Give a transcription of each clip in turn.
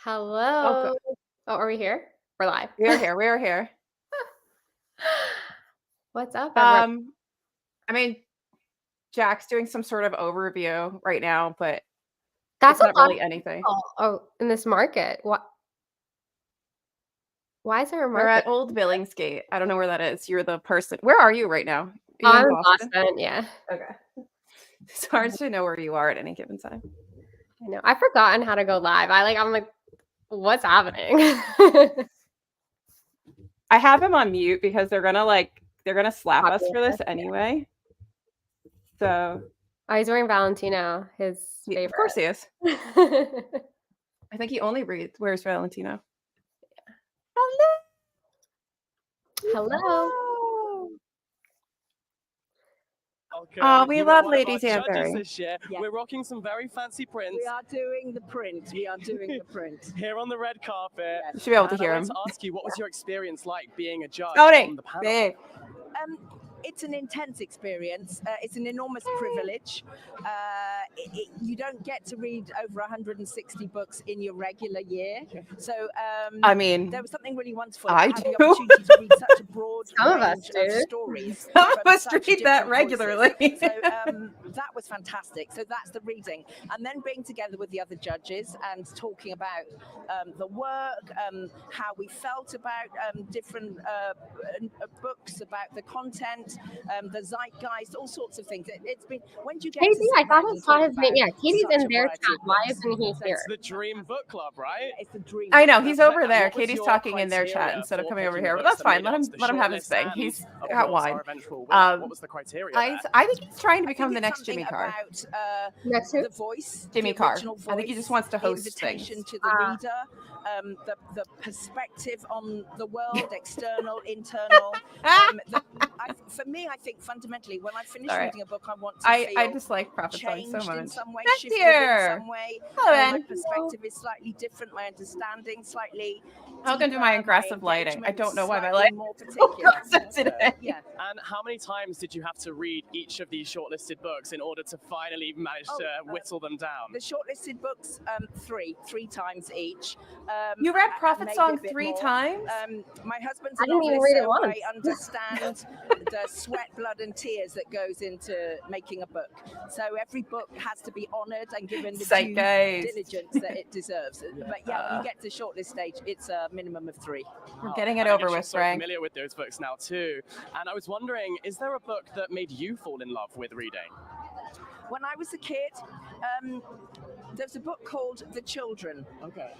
Okay. Hello. Oh, are we here? We're live. We're here. We're here. What's up, everyone? Um, I mean, Jack's doing some sort of overview right now, but That's it's not a lot of really anything. people, in this market. Why is there a We're market? at Old Billingsgate. I don't know where that is. You're the person. Where are you right now? Are you I'm in in Boston? Boston, yeah. Okay. It's hard to know where you are at any given time. I know. I've forgotten how to go live. I'm like, what's happening? I have him on mute because they're gonna slap us for this Copy. anyway. So Oh, he's wearing Valentino, his of course favorite. he is. I think he only wears Valentino. Hello. Hello. Oh, Welcome. we You are love one of Lady our judges Danbury. this year. Yeah. We're rocking some very fancy prints We are doing the print. We are doing the print. here on the red carpet. You should be able to And hear I him. wanted to ask you, what was your experience like being a judge Tony, on the panel? babe. It's an intense experience. It's an enormous privilege. You don't get to read over 160 books in your regular year. So I mean, there was something really wonderful I about having do. the opportunity to read such a broad Some of us range of do. stories. Some of from us such read that different regularly. voices. So that was fantastic. So that's the reading. And then being together with the other judges and talking about the work, how we felt about different books, about the content, the zeitgeist, all sorts of things. It's been, when do you get to Katie, sit I thought down I and saw talk his name. about Yeah, Katie's such in a their variety chat. of Why books? isn't he here? It's the Dream Book Club, right? It's a dream. I know he's over And there. what was Katie's your talking in their chat criteria instead of for coming over picking here, but books that's that fine. made Let it to him the have his shortlist thing. and, He's of got course, wine. our eventual winner? What was the criteria there? I think he's trying to I become think the it's next Jimmy something Carr. about Next who? the voice, Jimmy the Carr. original voice. I think he just wants to host invitation things. to the reader, the perspective on the world, external, internal. For me, I think fundamentally, when I finish All right. reading a book, I want to feel I just like prophesying so changed in much. some way, That's shifted here. in some way. Hello, My Ben. perspective is slightly different. My understanding slightly. Welcome to deeper, my aggressive my lighting. I don't know why my engagement lighting slightly more is so particular. aggressive today. Yeah. And how many times did you have to read each of these shortlisted books in order to finally manage to whittle them down? The shortlisted books, three times each. You read I Prophet made it Song a bit 3 more. times? My husband's I a didn't even novelist, read it so once. I understand the sweat, blood, and tears that goes into making a book. So every book has to be honoured and given the due Zeitgeist. diligence that it deserves. But yeah, when you get to shortlist stage, it's a minimum of 3. We're getting it I over guess you're with, so Frank. familiar with those books now too. And I was wondering, is there a book that made you fall in love with reading? When I was a kid, there's a book called The Children. Okay.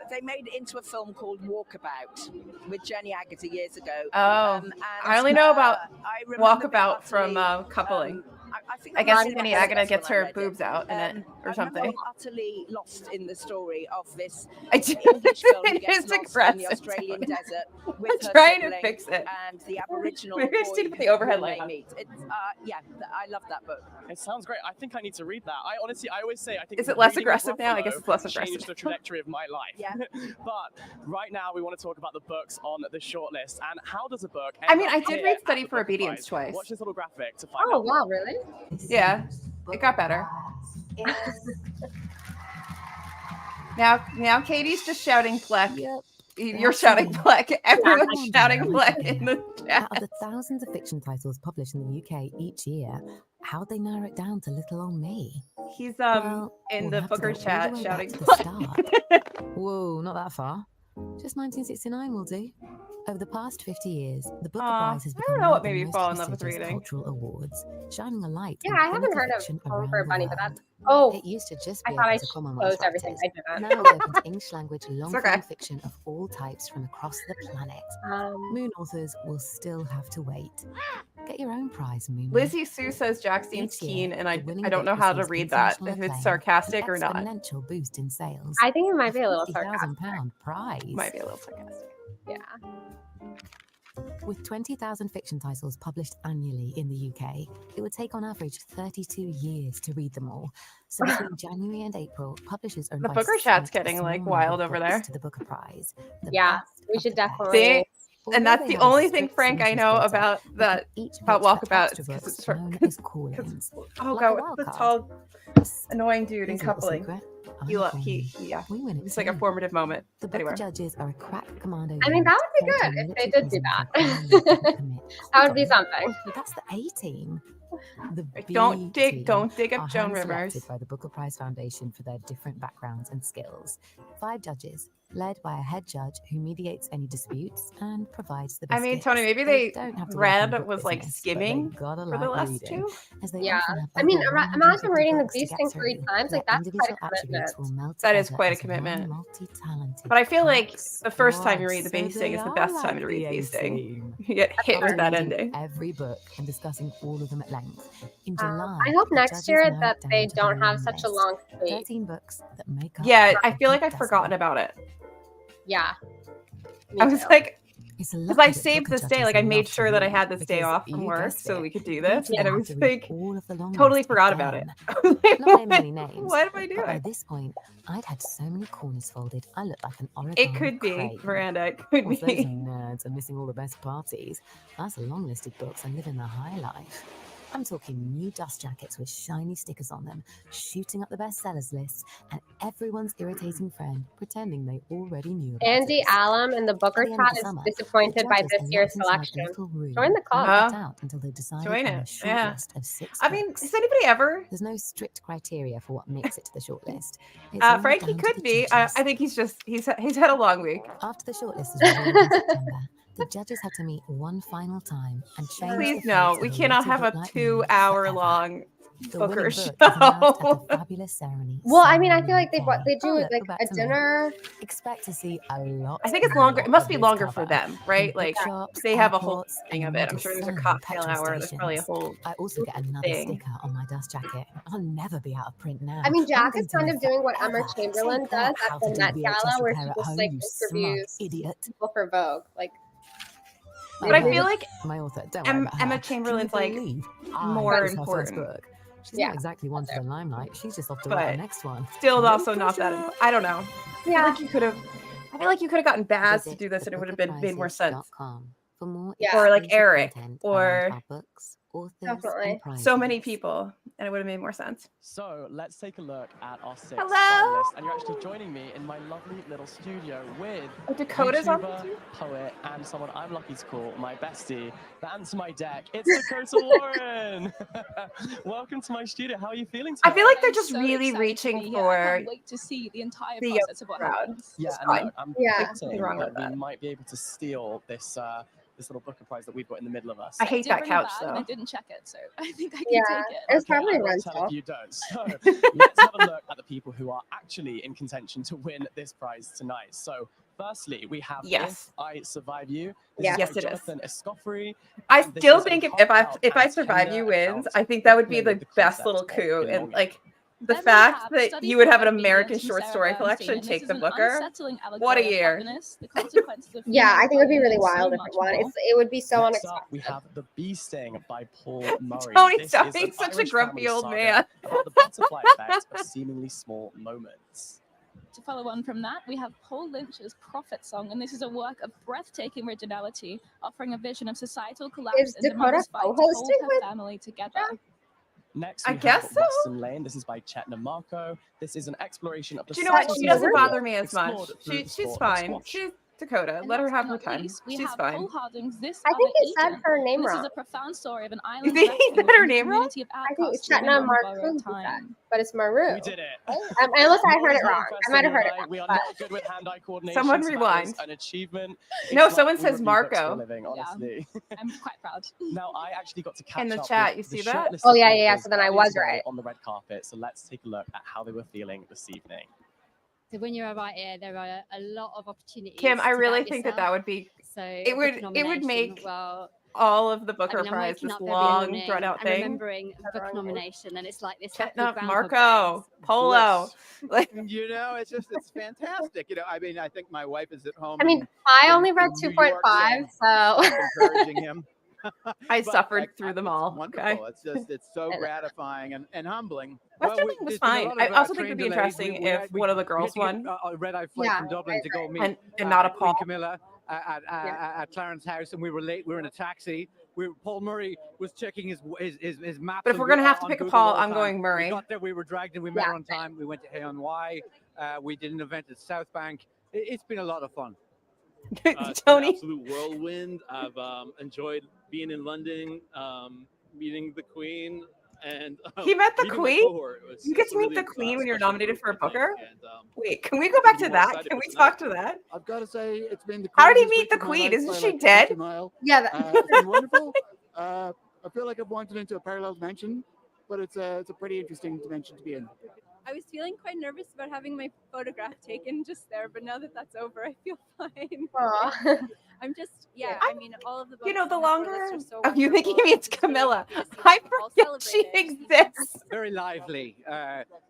They made it into a film called Walkabout with Jenny Agutter years ago. Oh, And, I only know about I remember being Walkabout from utterly, Coupling. think I that guess was Jenny about Agutter 6 gets when I her read boobs out in it or I something. remember utterly lost in the story of this I do. English girl who It gets is lost in aggressive, the Australian Tony. desert with I'm her trying to sibling fix it. and the Aboriginal Maybe I just boy need to put the overhead who light they on. meet. It's, I love that book. It sounds great. I think I need to read that. I always say I think. Is it less reading aggressive now? I guess Gruffalo it's less aggressive. changed the trajectory of my life. Yeah. But right now we want to talk about the books on the shortlist and how does a book. I mean, end I up did here read at Study the for Booker Obedience Prize? twice. Watch this little graphic to find Oh, out. wow, really? Yeah, it got better. Now Katie's just shouting Fleck. Yep. You're shouting Fleck. Everyone's shouting Wondering, Fleck okay, in the chat. Out of the thousands of fiction titles published in the UK each year, how'd they narrow it down to little old me? He's Well, in we'll the have to Booker go all chat the way shouting back to the Fleck. start. Whoa, not that far. Just 1969 will do. Over the past 50 years, the Booker Prize has I become don't know one what of the made me most fall in love with prestigious reading. cultural awards, shining a light Yeah, on I haven't clinical heard of fiction Home around for a the Bunny, world. but that's It used to just I be thought I open to common closed voice everything. writers. I didn't. Now it's open to English language long-form okay. fiction of all types from across the planet. Um, Moon authors will still have to wait. Get your own prize, Moon. Lizzie Sue says Jack seems Each year, keen, and the I winning don't know book how to receives read that, international if it's acclaim, sarcastic an or not. exponential boost in sales. I think it might be a little £50,000 sarcastic. prize. Might be a little sarcastic. Yeah. With 20,000 fiction titles published annually in the UK, it would take on average 32 years to read them all. So between January and April, publishers are The invited Booker to chat's submit a getting small like number wild of over books there. to the Booker Prize. The Yeah, best we of should the best. definitely. See? And Although that's they the have a only thing, strict Frank, I submissions know filter, about they that give each about pitch for Walkabout, extra because books it's known as call-ins. oh Like god, a what's the wildcard. tall, annoying dude in Here's a little Coupling? secret. Yeah, We win it it's like a too. formative moment. The book Anyway, judges are a crack commando. I mean, that would be sent to good if military they did do prison that. for a crime they didn't commit. That would be Hold on. something. But that's the A team. The B don't dig team up are Joan hand-selected Rivers. by the Booker Prize Foundation for their different backgrounds and skills. 5 judges, led by a head judge who mediates any disputes and provides the I biscuits. mean, Tony, maybe they don't have to work in read book was like business, but they skimming gotta for the like last reading, 2. as they Yeah. often have I mean, over imagine 150 reading the books to Beast get thing 3 through. times. Their Like, that's quite individual a commitment. attributes will melt That is together quite a as one commitment. multi-talented But I feel like pack the first time you read the squad. Beast So thing they is the are best time like to read the Beast thing. A-team. You get hit After with that reading ending. every book and discussing all of them at length, in July, I hope the next judges year narrow that it down they to the don't have long such a list. long wait. 13 books that make up Yeah, the I feel like book I've forgotten dozen. about it. Yeah. Me I was too. like, It's because lucky I that saved Booker this day, judges like I made love to sure that I read, had this day because off from you work guessed so it, we could do you this, two and I have was to read like, all of the long totally list forgot about it. again. Like, Not naming any names, what am I but by doing? this point, I'd had so many corners folded, I looked like an It origami could be, crane. Miranda, it could Whilst those be. nerds are missing all the best parties, us long-listed books are living the high life. I'm talking new dust jackets with shiny stickers on them, shooting up the bestsellers lists, and everyone's irritating friend pretending they already knew about Andy us. Allen in the Booker At the end of chat the is summer, the disappointed by judges this are year's locked inside a selection. little room Join the and club. locked Oh, out until they've decided join on a it. short Yeah. list of 6 I mean, books. has anybody ever? There's no strict criteria for what makes it to the shortlist. It's all Frankie down to could the be. I judges. think he's had a long week. After the shortlist is revealed in September, the judges have to meet one final time and change Please the no, fate we of a cannot little have book a like me 2-hour forever. long The Booker winning show. book is announced at the fabulous ceremony Well, I mean, I somewhere feel in like the UK. they do Oh, look, like we're back a to me. dinner. Expect to see a lot. I think it's longer. It must be of this longer for cover them, in right? Like bookshops, they have a whole airports, thing and of it. I'm sure there's a Montesano cocktail petrol hour. There's probably a stations. whole I also get another thing. sticker on my dust jacket. I'll never be out of print now. I mean, I'm Jack going is to kind live of doing what Emma forever. Chamberlain Take does that, at how the to do Met VHS Gala, where repair she at just home, like you smug interviews idiot. people for Vogue. Like, But I Okay, feel like my author, don't worry about her. Emma Can you Chamberlain's like believe I more was her first important, book? She's yeah, not exactly one that's for it. the limelight. She's just off to write the but next one. still No also not that. pressure. I don't know. I feel Yeah. like you could have. I feel like you could have gotten Baz to Visit do this, and it would have made more sense. thebookerprizes.com for more Yeah. Or like exclusive Eric, content or around our books, authors, Definitely. and prizes. so many people, and it would have made more sense. So let's take a look at our 6 Hello? finalists, and you're actually joining me in my lovely little studio with Oh, Dakota's on YouTuber, too? poet, and someone I'm lucky to call my bestie. That's my deck. It's Dakota Lauren. Welcome to my studio. How are you feeling today? I feel like they're I'm just so really excited to reaching be here. I for can't wait to see the entire the process of what crowd. happens. Yeah, It's and fine. look, I'm Yeah. betting Nothing wrong that with we that. might be able to steal this this little Booker Prize that we've got in the middle of us. I hate did that bring a couch bag and I though. didn't check it, so I think I can Yeah. take it. It's Okay, probably I a won't tell rental. if you don't. So let's have a look at the people who are actually in contention to win this prize tonight. So firstly, we have Yes. If I Survive You. This Yeah. is Yes, by it is. Jonathan Escoffery. I and this still is a think if heartfelt I and Survive tender You wins, account I think that would be grappling the with the best concept little of coup. And belonging. like the Then we fact have that Study you would for have an Obedience American from short Sarah story Bernstein, collection and this take is the an Booker. unsettling What a allegory of year. happiness, the consequences of Yeah, I feeling think it would be alone, really and wild so if it much won. more. It would be so Next up, unexpected. we have The Bee Sting by Paul Murray. Tony's This is an such a Irish grumpy family old saga man. about the butterfly effect of seemingly small moments. To follow on from that, we have Paul Lynch's Prophet Song, and this is a work of breathtaking originality, offering a vision of societal collapse Is and a Dakota mother's fight to hold co-hosting her with family together. Next, I we guess have so. Western Lane. This is by Chetna Marco. This is an exploration of the Do you know what? subtle She doesn't world bother me as much. explored through the She's sport of fine. squash. She's Dakota. And Let her last have but her not time. least, we She's have fine. Paul Harding's This I think Other he said Eden. her name This wrong. is a profound story of an You island think he rescue said her and a name wrong? community of I think outcasts it's living Chetna on borrowed Marku, he said, time. but it's Maru. We did it. Unless I Not heard it more wrong. I impressive might have than heard it I. wrong. We are But not good with hand-eye coordination. Someone so that rewind. is an achievement. No, It's someone like we says review books for a Marco. living, honestly. I'm quite proud. Now, I actually got to catch In the up chat, with you the see that? shortlisted Oh, yeah, yeah, authors so then I earlier was today right. on the red carpet. So let's take a look at how they were feeling this evening. So when you're a writer, there are a lot of opportunities. Kim, I to really back think that yourself. would be So it would nomination, make well, all of the I Booker mean, I'm Prize waking this up every long, morning drawn out and thing. remembering book nomination, and it's like this happy Chetna, Groundhog Marco, Days. Polo. Like, You know, it's fantastic. You know, I mean, I think my wife is at home. I mean, in- I only read in New York, 2.5, so I'm encouraging him. I But suffered through them it's all. Wonderful. Okay. It's so gratifying and humbling. Western Lane was fine. I also think it would be interesting if one of the girls won A red-eye flight Yeah, from Dublin to go meet and not a Queen Paul. Camilla at Clarence House, and we were late. We were in a taxi. Paul Murray was checking his maps. But if on we're gonna have to on pick a Google call, all the I'm time. going Murray. We got there, we were dragged in, we met Yeah. her on time. We went to Hay-on-Wye. We did an event at South Bank. It's been a lot of fun. It's been an Tony. absolute whirlwind. I've enjoyed being in London, meeting the Queen, and He met the meeting my Queen? cohort. It was- You get it's to a meet really, the Queen when you're special nominated group, for a I think, Booker? and, Wait, can we go back to more that? excited Can for we tonight. talk to that? I've got to say, it's been the How did he craziest meet the week of my Queen? life Isn't by, she like, dead? 50 mile. Yeah. It's been wonderful. I feel like I've wandered into a parallel dimension, but it's a pretty interesting dimension to be in. I was feeling quite nervous about having my photograph taken just there, but now that that's over, I feel fine. Aw. I'm just, yeah, I mean, all of the books You know, the on this longer. shortlist are so Oh, you thinking wonderful. it's Just really Camilla? happy to see I them all forget she celebrated. exists. Very lively.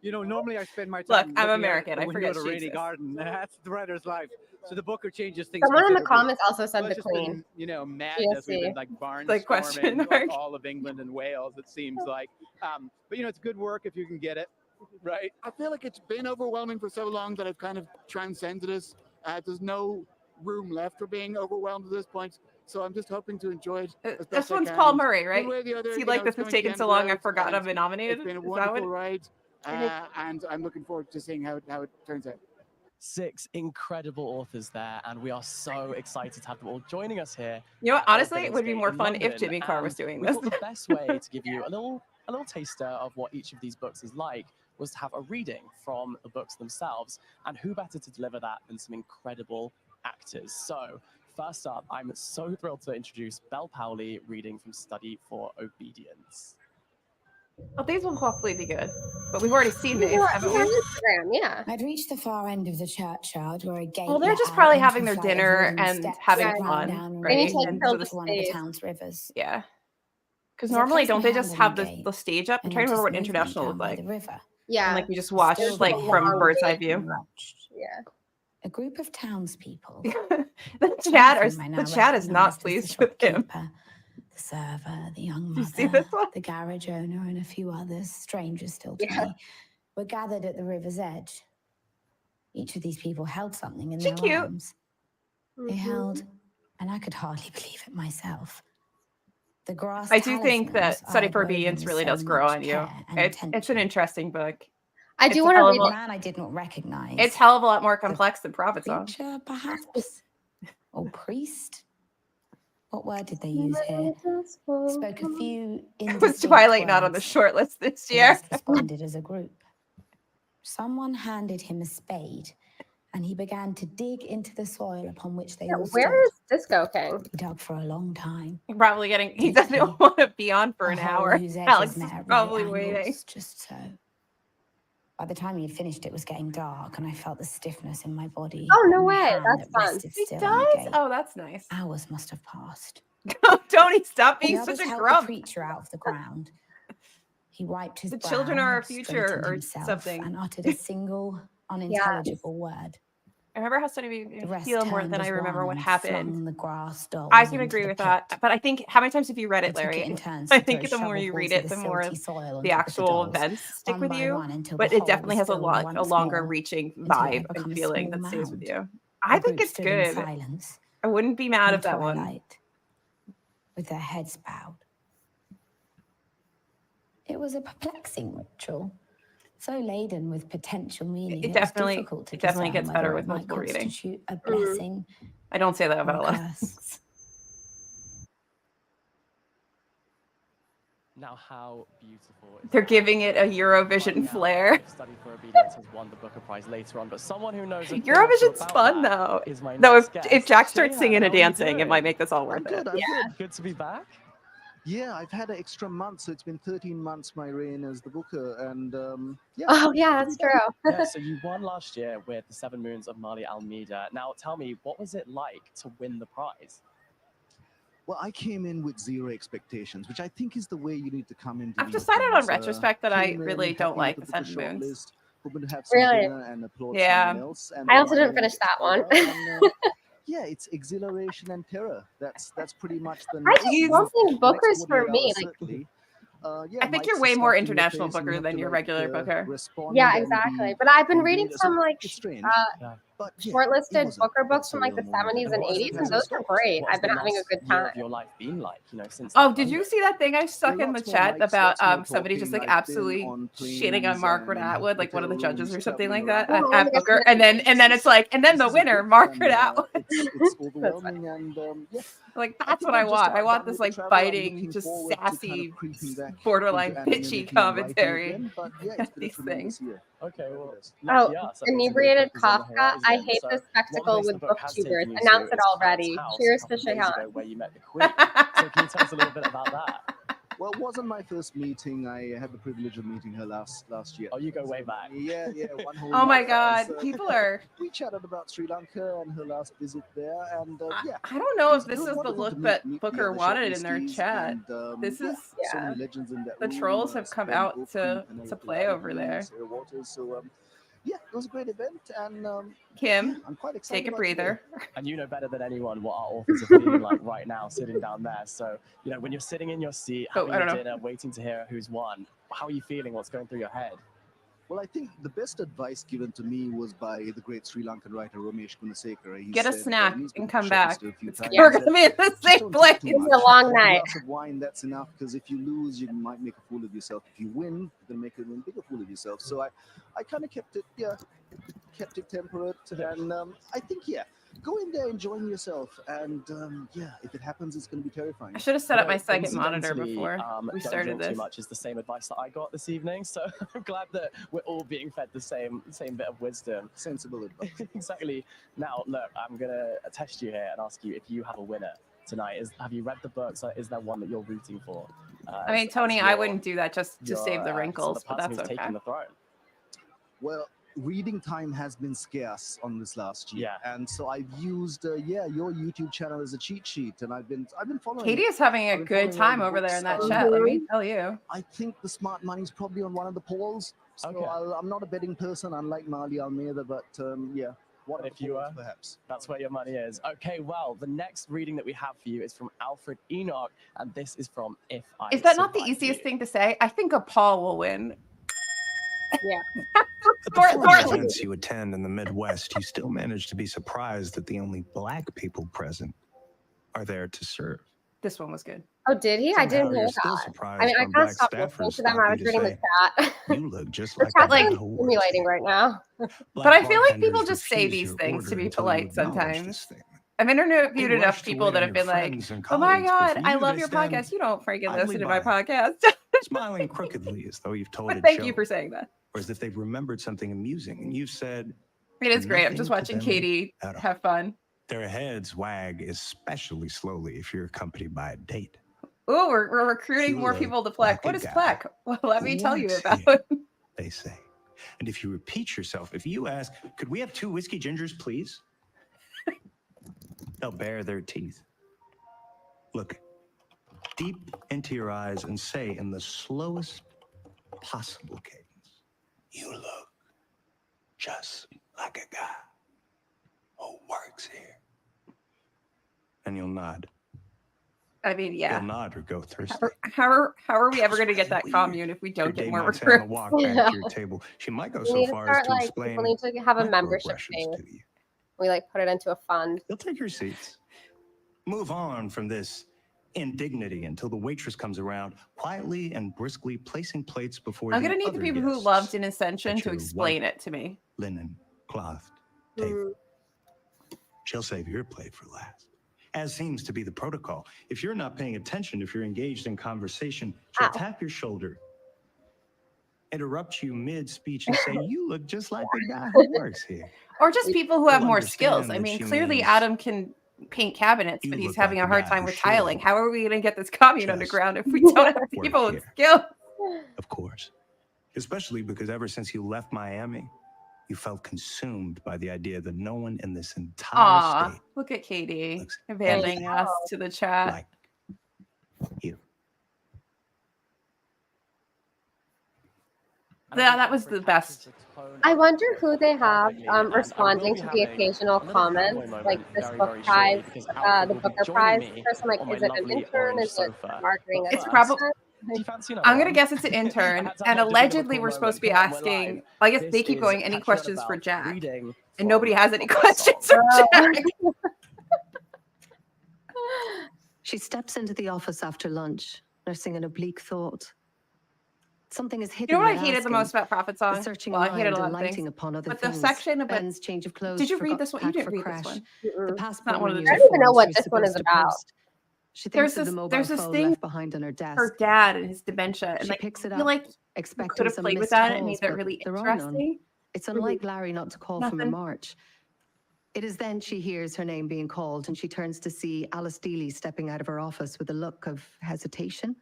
Normally I spend my Look, time I'm looking American. out I the window forget at a she rainy exists. garden. That's the writer's life. So the Booker changes things. Someone in the considerably. comments also said Well, the it's just Queen. been, madness. We've been GSC. like Like question barnstorming mark. all of England and Wales. It seems like, but it's good work if you can get it, right? I feel like it's been overwhelming for so long that I've kind of transcended it. There's no room left for being overwhelmed at this point, so I'm just hoping to enjoy it as best This I one's can. Paul Murray, right? One way or the other, Is he you like, know, this it's was coming to the taking end so of the long, I road, forgot and I've been nominated? It's been a Is that what wonderful ride, and I'm looking forward to seeing how it turns out. 6 incredible authors there, and we are so excited to have them all joining us here. You know what? at Honestly, it Bunnies would be Gate more in fun if London, Jimmy Carr was and doing we this. thought the best way to give you a little taster of what each of these books is like was to have a reading from the books themselves, and who better to deliver that than some incredible actors. So first up, I'm so thrilled to introduce Belle Powley reading from Study for Obedience. Oh, these will hopefully be good. But we've already seen these, Yeah, haven't on we? Instagram, yeah. I'd reached the far end of the churchyard where a gate. Well, they're let just out probably into having a their flight of dinner wooden and steps having that ran fun, down right? Maybe take And till so the this, one of the stage. town's rivers. yeah. Because There's a normally, don't they pleasant just hand on have the the gate, stage up? I'm and trying to remember what noticed movement International down looked by like. the river. Yeah. And like we just watched Still like going from long bird's eye gate. view. Watched. Yeah. A group of townspeople. The chat is not pleased with him. Keeper, the server, the young Do you see mother, this one? the garage owner, and a few others, strangers still to Yeah. me, were gathered at the river's edge. Each of these people held something in She their cute. arms. They held, and I could hardly believe it myself, the grass. I do think that talismans Study I'd for woven Obedience with really so does grow much on you. care and It's an attention. interesting book. I It's do a want to hell of read a- A man I did not recognize. It's hell of a lot more complex than Prophet Song. Preacher, perhaps, or priest. What word did they use here? Spoke a few. Was Twilight not on the words. short list this The year? rest responded as a group. Someone handed him a spade, and he began to dig into the soil upon which they Yeah, all stood. where is Disco King? He dug for a long time. Probably getting. He Deeply. doesn't want to be on for a an hole hour. whose edges Alex is met at right probably angles, waiting. just so. By the time he had finished, it was getting dark, and I felt the stiffness in my body. Oh, no and the way. hand That's that fun. rested He still on the does? gate. Oh, that's nice. Hours must have passed. Tony, stop The being others such a helped grump. the preacher out of the ground. He wiped his The brow, children are our future straightened or himself, something. and uttered a single, unintelligible word. I remember how Study The rest feel more turned than as I remember one what and happened. flung the grass dolls I can into agree the with pit. that. But I think, how many times have you read it, They took Larry? it in turns I to think throw the more you shovelfuls read of it, the the more silty soil onto the the actual dolls, events stick one with by you. one, until But the it hole definitely was has a filled lot, a once longer more, reaching until it vibe had and become a feeling small that stays with mound. you. I The think group it's stood in good. silence, I wouldn't be mad in at that one. twilight, with their heads bowed. It was a perplexing ritual, so laden with potential meaning. It was definitely- difficult to it definitely discern gets better whether with it might multiple reading. constitute a blessing I don't say that or about a a lot of curse. things. Now, how beautiful is They're that? giving it a Eurovision Right now, flair. if Study for Obedience has won the Booker Prize later on, but someone who knows a thing or two Eurovision's about fun that though. is my Though next if guest. Jack starts Shayhan, singing how and are you dancing, it doing? might make this all I'm worth good. it. I'm good. Good to be back. Yeah, I've had an extra month, so it's been 13 months my reign as the Booker, and yeah. Oh, yeah, that's true. Yeah, so you won last year with The Seven Moons of Marley Almeida. Now, tell me, what was it like to win the prize? Well, I came in with zero expectations, which I think is the way you need to come into. I've these decided on things. retrospect that I Came in, really happy don't with like the The Booker Seven Moons. shortlist, hoping to have some Really? dinner and applaud Yeah. someone else. And I also then didn't finish that one. yeah, it's exhilaration and terror. That's pretty much the. I next just move. don't think Next Booker's for 48 me. hours, Like, certainly. Yeah, I think mics you're are way more stuck in your international face and you Booker have than to, your like, regular Booker. respond yeah, and exactly. be But I've been reading engaged. some like It's strange. But yeah, it shortlisted was a Booker books from surreal like the moment. 70s and what has 80s, the and those are response? great. What has I've been the having a last good year time. of your life been like? Since Oh, that did you London? see that thing I stuck in the Lots more chat mics, about lots more somebody just talking. like I've been absolutely on shitting on planes Margaret and Atwood, like one of hotel the judges rooms, or something traveling like that around. Oh my at Booker, gosh, and then it's like, and then This the is a winner, gift, Margaret and Atwood. it's that's funny. overwhelming. And yeah, Like I that's think what I I'm just want. I want done this with the like travel. I'm biting, looking just forward to kind of sassy, creeping back borderline into bitchy anonymity and writing commentary again. But yeah, it's at been a these tremendous things. year. Okay, well, Oh, lucky us. That means a new inebriated book is on the Kafka. I horizon. hate So this one spectacle place the with book has booktubers. taken you Announce to it is Clarence already. House a Cheers couple to of days Shahan. ago, where you met the Queen. So can you tell us a little bit about that? Well, it wasn't my first meeting. I had the privilege of meeting her last year. Oh, you go way back. Yeah, one whole Oh my year. God, So, people are. we chatted about Sri Lanka and her last visit there, and yeah, I don't know if it this was is the wonderful look to that meet Booker the wanted in their shortlistees, chat. and This yeah, is so many legends in that the room. trolls have come Ben out Opie, to Penelope play over there. Sarah Waters. So yeah, it was a great event, and Kim, yeah, I'm quite excited take a about today. breather. And you know better than anyone what our authors are feeling like right now, sitting down there. So, when you're sitting in your seat, Oh, having I your don't know. dinner, waiting to hear who's won, how are you feeling? What's going through your head? Well, I think the best advice given to me was by the great Sri Lankan writer Ramesh Gunasekara. He Get a said, snack and he's been and come back. shortlisted a few It's, times. we're He gonna said, be in the just same don't place. take too It's much. a long One night. glass of wine, that's enough, because if you lose, you might make a fool of yourself. If you win, you're going to make an even bigger fool of yourself. So I kind of kept it temperate, and I think, yeah, go in there enjoying yourself, and yeah, if it happens, it's going to be terrifying. I should have set up my second monitor Incidentally, before we don't started drink too this. much is the same advice that I got this evening. So I'm glad that we're all being fed the same bit of wisdom. Sensible advice. Exactly. Now, look, I'm gonna test you here and ask you if you have a winner tonight. Have you read the books? Is there one that you're rooting for? I mean, Tony, I wouldn't do that just to save the so wrinkles, the but person that's who's okay. taking the throne. Well, reading time has been scarce on this last year, and so I've used your YouTube channel as a cheat sheet, and I've been following. Katie is having a I've been good following all time the over there books, in that and, chat. Let me tell you. I think the smart money's probably on one of the polls. So Okay. I'm not a betting person, unlike Marley Almeida, but yeah. What If you were, perhaps. That's where your money is. Okay, well, the next reading that we have for you is from Alfred Enoch, and this is from If I Is that not the Survive easiest You. thing to say? I think a Paul will win. Yeah. At the foreign events you attend in the Midwest, you still manage to be surprised that the only Black people present are there to serve. This one was good. Oh, did he? I Somehow didn't you're hear still that. surprised I mean, I when kind of Black stopped listening staffers to them. stop I you was to reading the say, chat. "You look just The like chat's the guy like who works stimulating right now. But I feel like people bartenders just say refuse these your things to order be until you polite acknowledge this sometimes. statement. I've interviewed They enough rush to people wait that on have your been like, friends and oh my colleagues, but God, for I you, love they your stand podcast. You don't freaking idly listen to my by, podcast. smiling crookedly as though you've told But a thank joke, you for saying that. or as if they've remembered something amusing, and you've said, It is great. I'm just nothing to watching them Katie at all. have fun. Their heads wag especially slowly if you're accompanied by a date. Oh, we're recruiting You more look people to Pleck. like What a is guy Pleck? Well, let me who tell you works about here, it. they say. And if you repeat yourself, if you ask, could we have 2 whiskey gingers, please? They'll bare their teeth. Look deep into your eyes and say in the slowest possible cadence, you look just like a guy who works here. And you'll nod. I mean, yeah. You'll nod or go thirsty. How are we ever going to get that commune if we don't Your get date more might say on the recruits? walk back to your table. She might go We so need to far as start to like explain people need to have a membership microaggressions fee. to you. We like put it into a fund. You'll take your seats. Move on from this indignity until the waitress comes around, quietly and briskly placing plates before I'm the going to need the other people who guests loved in Ascension at to your explain white it to me. linen clothed table. She'll save your plate for last, as seems to be the protocol. If you're not paying attention, if you're engaged in conversation, she'll tap your shoulder, interrupt you mid-speech, and say, you look just like the guy who works here. Or just people who have You'll more skills. understand I that mean, she clearly means Adam can paint cabinets, you but he's look having like a the hard guy time who with should tiling. How are we going to get this commune underground if we don't have work people with here. skills? Of course. Especially because ever since you left Miami, you felt consumed by the idea that no one in this entire Aw, state look at Katie looks abandoning us to the chat. like you. That was the best. I wonder who they have responding to the occasional comments, like this book prize, the Booker Prize. Person like, is it an intern? Is it marketing? It's probably. Do you fancy another I'm gonna one? guess it's an I intern, had to and have just been a allegedly cool we're supposed to be moment. Come on, we're asking. live. I guess This they keep is going. Any Catch You questions About for Jack? Reading And nobody from has any Prophet's questions Song. for Jack. She steps into the office after lunch, nursing an oblique thought. Something is You hidden. know what I yet hated the asking. most about Prophet The Song? searching Well, I hated a mind lot of things. alighting upon other But the things. section about Ben's change of clothes. did you read forgot this to one? You pack didn't for read crash. this one. The It's passport not one of the renewal I don't even know form what she was this one is supposed to about. post. She thinks There's of the this mobile phone thing left behind on her desk. her dad and his dementia, and She like picks it I feel up, like you could expecting have some played with missed that and calls, made that but really there are none. interesting. It's unlike Larry not to call from a Nothing. march. It is then she hears her name being called, and she turns to see Alice Dealey stepping out of her office with a look of hesitation.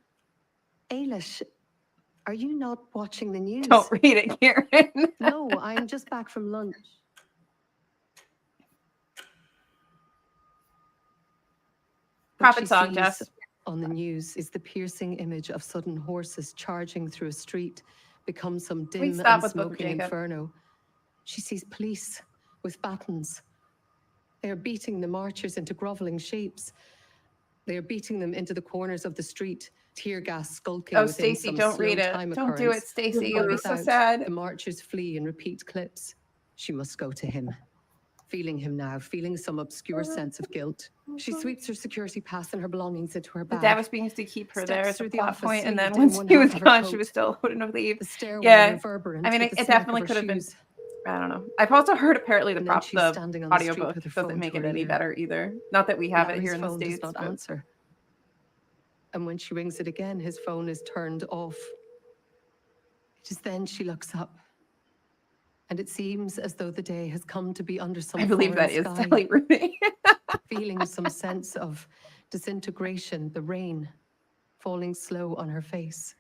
Ailish, are you not watching the news? Don't read it, Karen. No, I'm just back from lunch. What Prophet she Song, sees Jess. on the news is the piercing image of sudden horses charging through a street, become some We dim stop and with Book of smoking Jacob. inferno. She sees police with batons. They are beating the marchers into groveling shapes. They are beating them into the corners of the street, tear gas skulking Oh, within Stacey, some don't slow read it. time Don't do occurrence. it, Stacey. You'll But be so without, sad. the marchers flee and repeat clips. She must go to him. Feeling him now, feeling some obscure sense of guilt. She sweeps her security pass and her belongings into her The bag. dad was being to keep her Steps there as a through the plot office point, and then sleeved in once one he was half of her gone, she coat. was still wouldn't leave. The stairwell Yeah, reverberant I mean, with the it smack definitely of could her have been. shoes. I don't know. I've also heard apparently And then she's the standing on the street audiobook with her doesn't phone make to it her any ear. better either. Not that we have it Larry's here in the phone does States. not But answer. And when she rings it again, his phone is turned off. It is then she looks up. And it seems as though the day has come to be under some I believe foreign that is sky. Sally Rooney. Feeling some sense of disintegration, the rain falling slow on her face.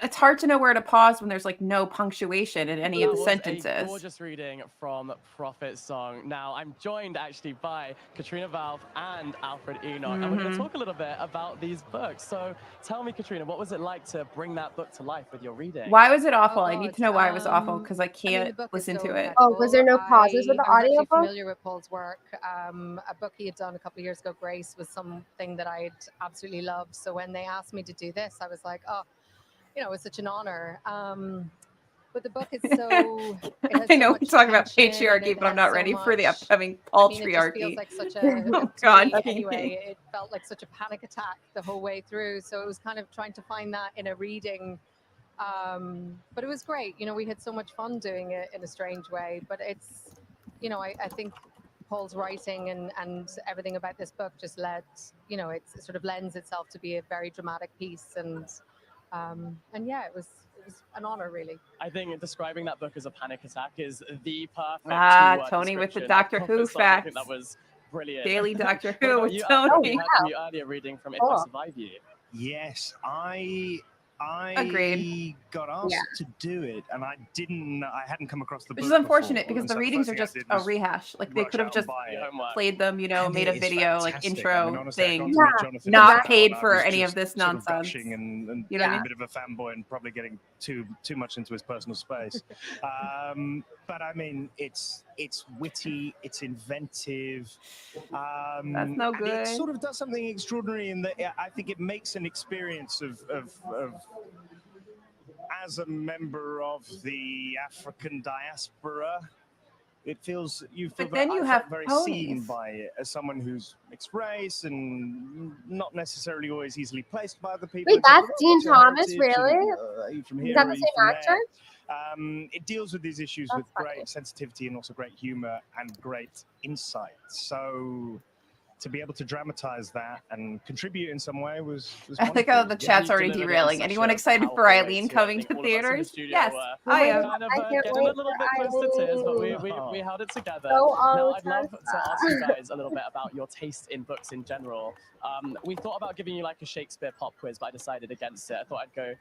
It's hard to know where to pause when there's like no punctuation in any of the That was sentences. a gorgeous reading from Prophet Song. Now, I'm joined actually by Katrina Valve and Alfred Enoch, and we're going to talk a little bit about these books. So tell me, Katrina, what was it like to bring that book to life with your reading? Why was it awful? Oh, I need God. to know why it was awful because I I mean, can't the book is listen so to it. Oh, was there no pauses with the I was actually audiobook? familiar with Paul's work. A book he had done a couple of years ago, Grace, was something that I'd absolutely loved. So when they asked me to do this, I was like, oh, you know, it's such an honor. But the book is so. It has I so know much we're talking about tension, and patriarchy, it but I'm has not so ready for the much- upcoming I mean, it just patriarchy. feels like such a. Oh, to God, me, Katie. anyway, it felt like such a panic attack the whole way through. So it was kind of trying to find that in a reading. But it was great. You know, we had so much fun doing it in a strange way. But it's, you know, I think Paul's writing and everything about this book just led, you know, it sort of lends itself to be a very dramatic piece. And yeah, it was an honor, really. I think describing that book as a panic attack is the perfect two-word Tony with the description of Doctor Who Prophet Song. I think facts. that was brilliant. Daily Doctor What Who about with you, Alfred? Tony. We heard from you earlier reading from If I Survive You. Yes, I Agreed. got asked to do it, and I hadn't come across the book Which is unfortunate before, because and the so readings first are thing I just did a was rehash. Like they rush could have out just and buy it. played them, you know, And made it a is video like fantastic. intro I mean, honestly, I got thing, to meet Jonathan not Isbell, paid and I for was any of just this sort of nonsense. gushing and You know what I being mean? a bit of a fanboy and probably getting too much into his personal space. But I mean, it's witty, it's inventive. That's no and good. it sort of does something extraordinary in that I think it makes an experience of as a member of the African diaspora. It feels But then you I have felt very ponies. seen by it as someone who's mixed race and not necessarily always easily placed by other people. Wait, It's like, that's "Oh, Dean what's your Thomas, heritage?" really? And, are you from Is here? that Are the you same from actor? there? It deals with these issues with great sensitivity and also great humor and great insight. So to be able to dramatize that and contribute in some way was I like wonderful. how the Yeah. chat's already derailing. Anyone excited for Eileen coming to theaters? Yes, I am. Kind of I can't getting wait a little for bit close to tears, but Eileen. we held it together. So Now, I'd love to Tessa. ask you guys a little bit about your taste in books in general. We thought about giving you like a Shakespeare pop quiz, but I decided against it. I thought I'd go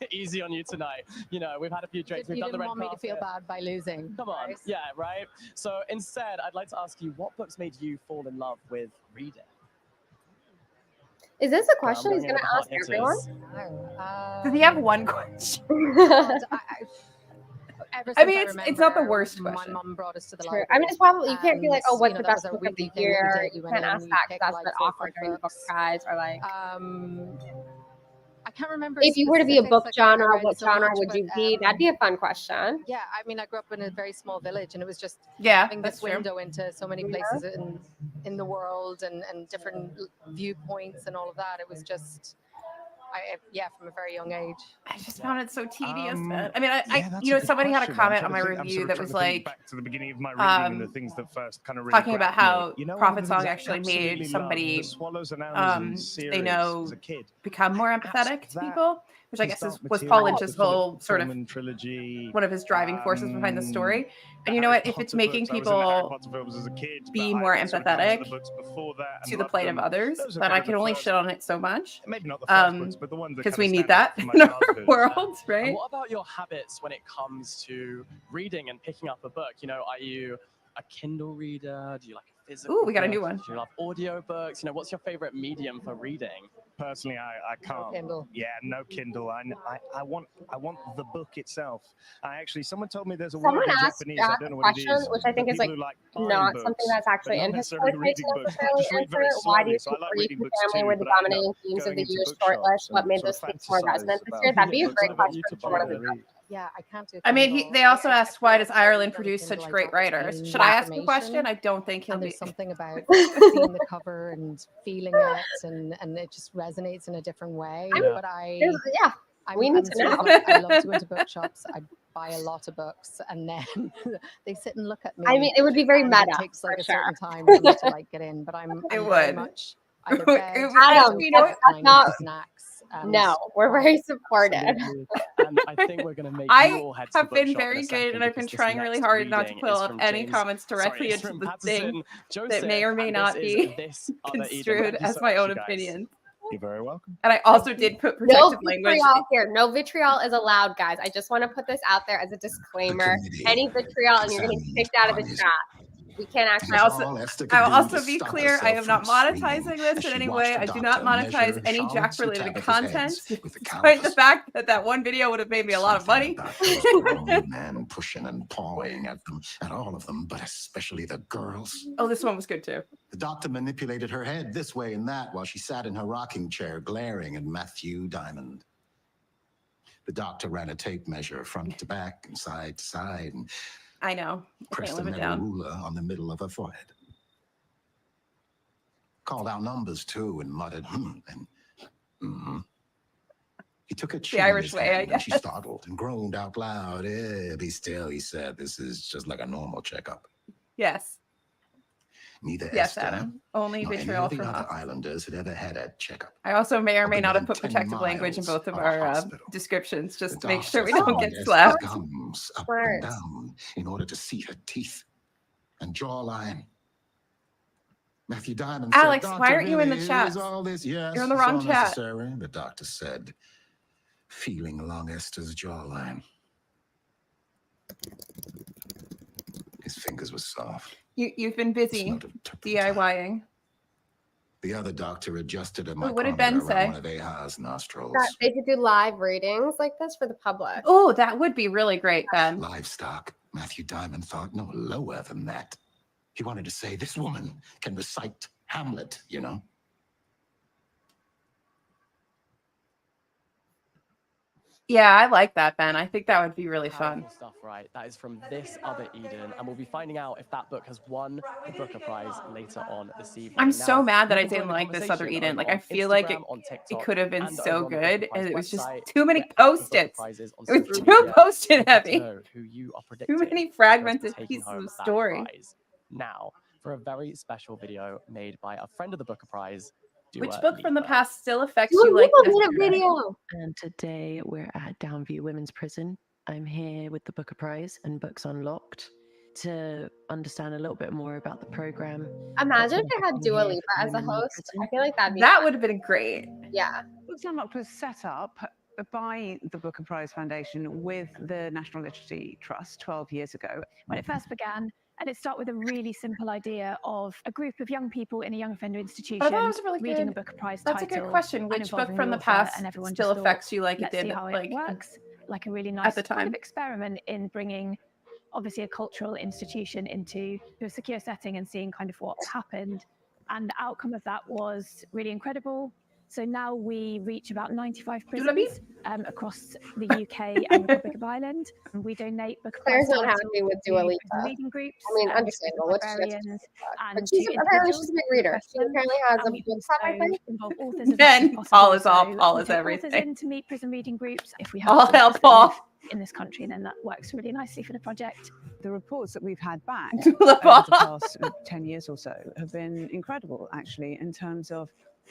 easy on you tonight. You know, we've had a few drinks, we've You done the didn't red want me to feel carpet. bad by losing. Come on, yeah, right? So instead, I'd like to ask you, what books made you fall in love with reading? Is this a question he's going going to ask everyone? Does he have one question? Ever I since mean, it's not the remember, worst my question. mom brought us to the True. library. I mean, it's probably, you can't be like, oh, and, what's you the know, that best was a book of weekly the thing that we year? did. You went can't in ask and that picked, because that's like, been 4 or awkward 5 during the book books. prize or like. can't remember If you were to be a book specifics, like, I genre, read what so genre much, would but, you be? That'd be a fun question. yeah, I mean, I grew up in a very small village, and it was just Yeah, having this that's true. window into so many places in the world and different viewpoints and all of that. It was just, yeah, from a very young age. I just found it so tedious, man. I Yeah, mean, that's you a know, good somebody had a question. comment on my I'm review sort of that trying was to think like, back to the beginning of my reading and the things that first kind of really talking about grabbed me. how You know, profit one of song the things I actually absolutely made loved, somebody, the Swallows and Amazons they series know, as a kid. become more empathetic to That people, which I guess Dark was Paul Materials, Lynch's the Philip whole sort of Pullman trilogy, one of his driving forces behind the story. And you know Harry what? If it's Potter making books. I was into Harry people Potter films as a kid, be but more I sort of come to the empathetic books before that and to the loved plight of them. others, Those are then kind I of can the only first, shit on it so much. maybe not the first books, but the ones that Because kind we of need stand out that from my in our childhood. world, And right? what about your habits when it comes to reading and picking up a book? You know, are you a Kindle reader? Do you like a physical Ooh, we got a book? new one. Do you love audiobooks? You know, what's your favorite medium for reading? Personally, I can't. Kindle. Yeah, no Kindle. I want the book itself. Someone told me there's a Someone word in asked Japanese. I a don't know what it question, is. which I think For is people like who like buying not books, something that's but actually not in his necessarily story page reading to books. necessarily Just read answer very it. Why do slowly. you So I think like Grief reading and books family too, were the but I end up dominating themes of going the into year's bookshops shortlist? What and made sort those of themes more fantasize resonant this about year? That'd be a books great that I want question to for buy one of the and read. judges. Yeah, I can't do I mean, Kindle. they also I asked, why feel does like if I Ireland read on produce Kindle, such I great don't writers? retain Should I ask the question? information. I don't think he'll And be. there's something about seeing the cover and feeling it, and it just resonates in a different way. I'm- But Yeah, we need to sort of know. like, I love to go into bookshops. I buy a lot of books, and then they sit and look at me. I mean, it would be very and meta, It takes like for a certain sure. time for me to like get in. But I'm It very would. much either It bed, would- Adam, you know that's what? kind not. of snacks. And No, we're very supportive. Absolutely. And I think we're going to make you I all head to the have been bookshop in very a good, second, and I've been because this trying really next hard not to reading pull is up from any James. comments directly It's into from the Patterson thing Joseph, that may or may and not this is be this other Eden. construed Thank you as so my much, own you guys. opinion. You're very welcome. And I also did put No protective language. vitriol here. No vitriol is allowed, guys. I just want to put this out there as a disclaimer. Any vitriol, and you're getting kicked out of the chat. We can't actually. I will also be clear, I am not monetizing this in any way. I do not monetize any Jack-related content, despite the fact that that one video would have made me a lot of money. Man pushing and pawing at them, at all of them, but especially the girls. Oh, this one was good too. The doctor manipulated her head this way and that while she sat in her rocking chair glaring at Matthew Diamond. The doctor ran a tape measure front to back and side to side and I know. I pressed can't a live it metal down. ruler on the middle of her forehead. Called out numbers too and muttered, and He took a chin in Irish his way, I hand, and she guess. startled and groaned out loud. Be still, he said. This is just like a normal checkup. Yes. Neither Yes, Esther Adam. Only nor any vitriol of the from other us. islanders had ever had a checkup. I also may or may Up not have and put down 10 protective language in miles both of of a our hospital. descriptions, just The to make sure we doctor don't get Esther's slapped. gums up Smart. and down in order to see her teeth and jawline. Matthew Diamond Alex, said, why aren't you in the really, chat? is all this? Yes, You're in the it's wrong all chat. necessary, the doctor said, feeling along Esther's jawline. His fingers were soft. You've been busy DIYing. The other doctor adjusted a Ooh, what did micrometer Ben around say? one of Aha's nostrils. That they could do live readings like this for the public. Oh, that would be really great, Ben. Livestock. Matthew Diamond thought no lower than that. He wanted to say, this woman can recite Hamlet, you know? Yeah, I like that, Ben. I think that would be really fun. Powerful stuff, right? That is from This Other Eden, and we'll be finding out if that book has won the Booker Prize later on this evening. I'm so Now, mad that I you can didn't join the like This Other conversation Eden. Like, over I on feel like Instagram, on it TikTok, could have been and so over on the good, Booker and Prize it was just website. too many Get at the Booker post-its. Prizes on It was social too media. post-it We'd love to heavy. know who you are Too predicting many is going to be fragmented taking pieces home of that story. prize. Now, for a very special video made by a friend of the Booker Prize, Which Dua book from the Lipa. past still affects Dua you like Lipa made a yesterday? video. And today we're at Downview Women's Prison. I'm here with the Booker Prize and Books Unlocked to understand a little bit more about the program. Imagine if What's they had happening Dua here Lipa for as a women in host. prison. I feel like that'd be That fun. would have been great. Yeah. Books Unlocked was set up by the Booker Prize Foundation with the National Literacy Trust 12 years ago. When it first began, and it started with a really simple idea of a group of young people in a young offender institution But I thought it was a really reading good. a Booker Prize That's title. a good question. and Which book involving from the author, past and everyone still just thought, affects you like it let's did see how like it works? Like a really nice the kind time? of experiment in bringing obviously a cultural institution into a secure setting and seeing kind of what happened. And the outcome of that was really incredible. So now we reach about 95 Do the beep. prisons across the UK and Republic of Ireland. And we donate book Claire's not titles happy with to Dua prison Lipa. reading groups, I mean, to understandable. What she gets librarians, but and she's to apparently she's individuals a big who reader. request She them. apparently has a And we book club, I also think. involve authors as much Then as possible. Paul is off. So Paul we is take everything. authors in to meet prison reading groups. If we have All authors hell, that Paul. live in this country, then that works really nicely for the project. The reports that we've had back Dua over Lipa. the past 10 years or so have been incredible, actually, in terms of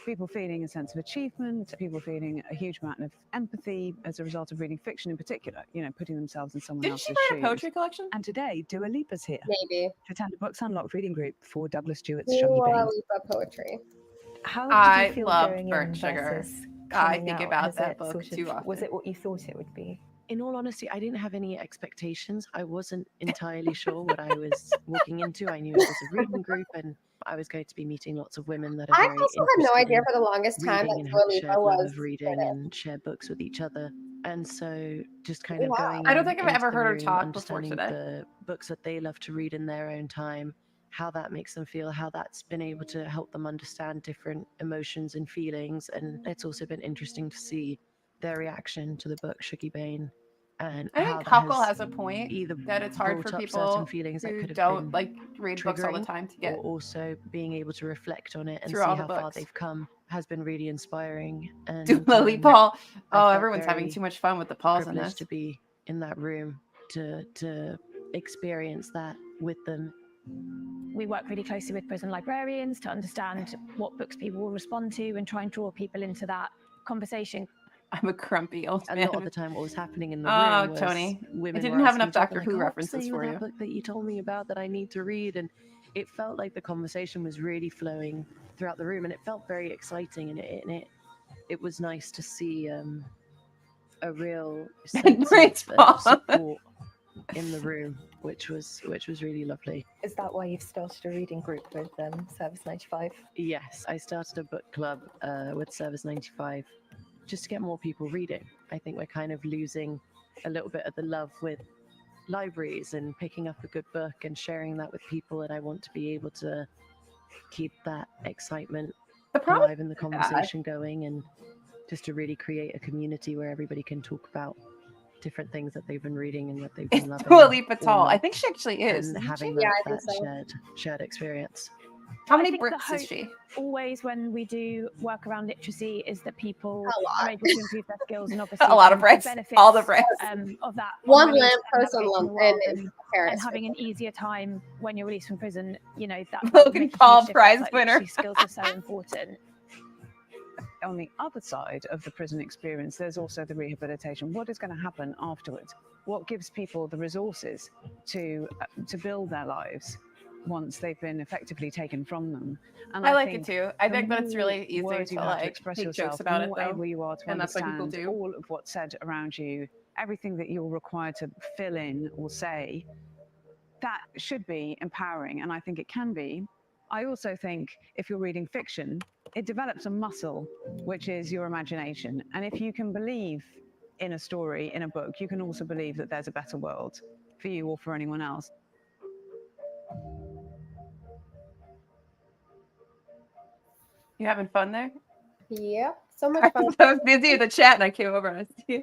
people feeling a sense of achievement, people feeling a huge amount of empathy as a result of reading fiction in particular, you know, putting themselves in someone Didn't else's she shoes. write a poetry collection? And today, Dua Lipa's here Maybe. to attend a Books Unlocked reading group for Douglas Stewart's Dua Shuggy Bain. Lipa poetry. How did I you feel loved going burnt in sugar. versus I coming think out? about Has that it book sort of, too often. Was it what you thought it would be? In all honesty, I didn't have any expectations. I wasn't entirely sure what I was walking into. I knew it was a reading group and I was going to be meeting lots of women that are I very also had no interested idea in for the longest time reading that and Dua have a Lipa shared love was of reading British. and share books with each other. And so just kind of Wow. going I don't think I've into ever the heard her room, talk before understanding today. the books that they love to read in their own time, how that makes them feel, how that's been able to help them understand different emotions and feelings. And it's also been interesting to see their reaction to the book Shuggy Bain and I how think that Huckle has has a point either that it's hard brought for up people certain feelings that who could have don't been like read books all the triggering, time to get or also being able to reflect on it and through see all the how far books. they've come has been really inspiring. And Dua Lipa. I Oh, felt everyone's having very too much fun with the Pauls in privileged this. to be in that room to experience that with them. We work really closely with prison librarians to understand what books people will respond to and try and draw people into that conversation. I'm a grumpy old A man. lot of the time what was happening in the Oh, room was Tony. I women didn't were have asking enough each other, Doctor like, Who "Oh, references say for that you. book that you told me about that I need to read." And it felt like the conversation was really flowing throughout the room, and it felt very exciting, and it was nice to see a real sense Great of spot. support in the room, which was really lovely. Is that why you've started a reading group with Service 95? Yes, I started a book club with Service 95 just to get more people reading. I think we're kind of losing a little bit of the love with libraries and picking up a good book and sharing that with people, and I want to be able to keep that excitement alive and the conversation going, and just to really create a community where everybody can talk about different things that they've been reading and that they've been loving. Dua Lipa or tall. I not, think she actually is. and isn't having she? that shared experience. How I many think the bricks is hope she? always when we do work around literacy is that people are able to improve their skills and obviously A lot of the bricks. benefits All the bricks. of that One release lamppost and in navigating the London world in Paris. and having an easier time when you're released from prison, you know, that Logan makes a Paul huge difference. prize Like, winner. literacy skills are so important. On the other side of the prison experience, there's also the rehabilitation. What is going to happen afterwards? What gives people the resources to build their lives once they've been effectively taken from them? And I like it think too. I the think that it's more really easy words to you have like express make yourself, jokes about the it more though, able you are to and that's what people understand do. all of what's said around you, everything that you're required to fill in or say. That should be empowering, and I think it can be. I also think if you're reading fiction, it develops a muscle, which is your imagination. And if you can believe in a story, in a book, you can also believe that there's a better world for you or for anyone else. You having fun there? Yep, so much fun. I was busy with the chat and I came over and I see you.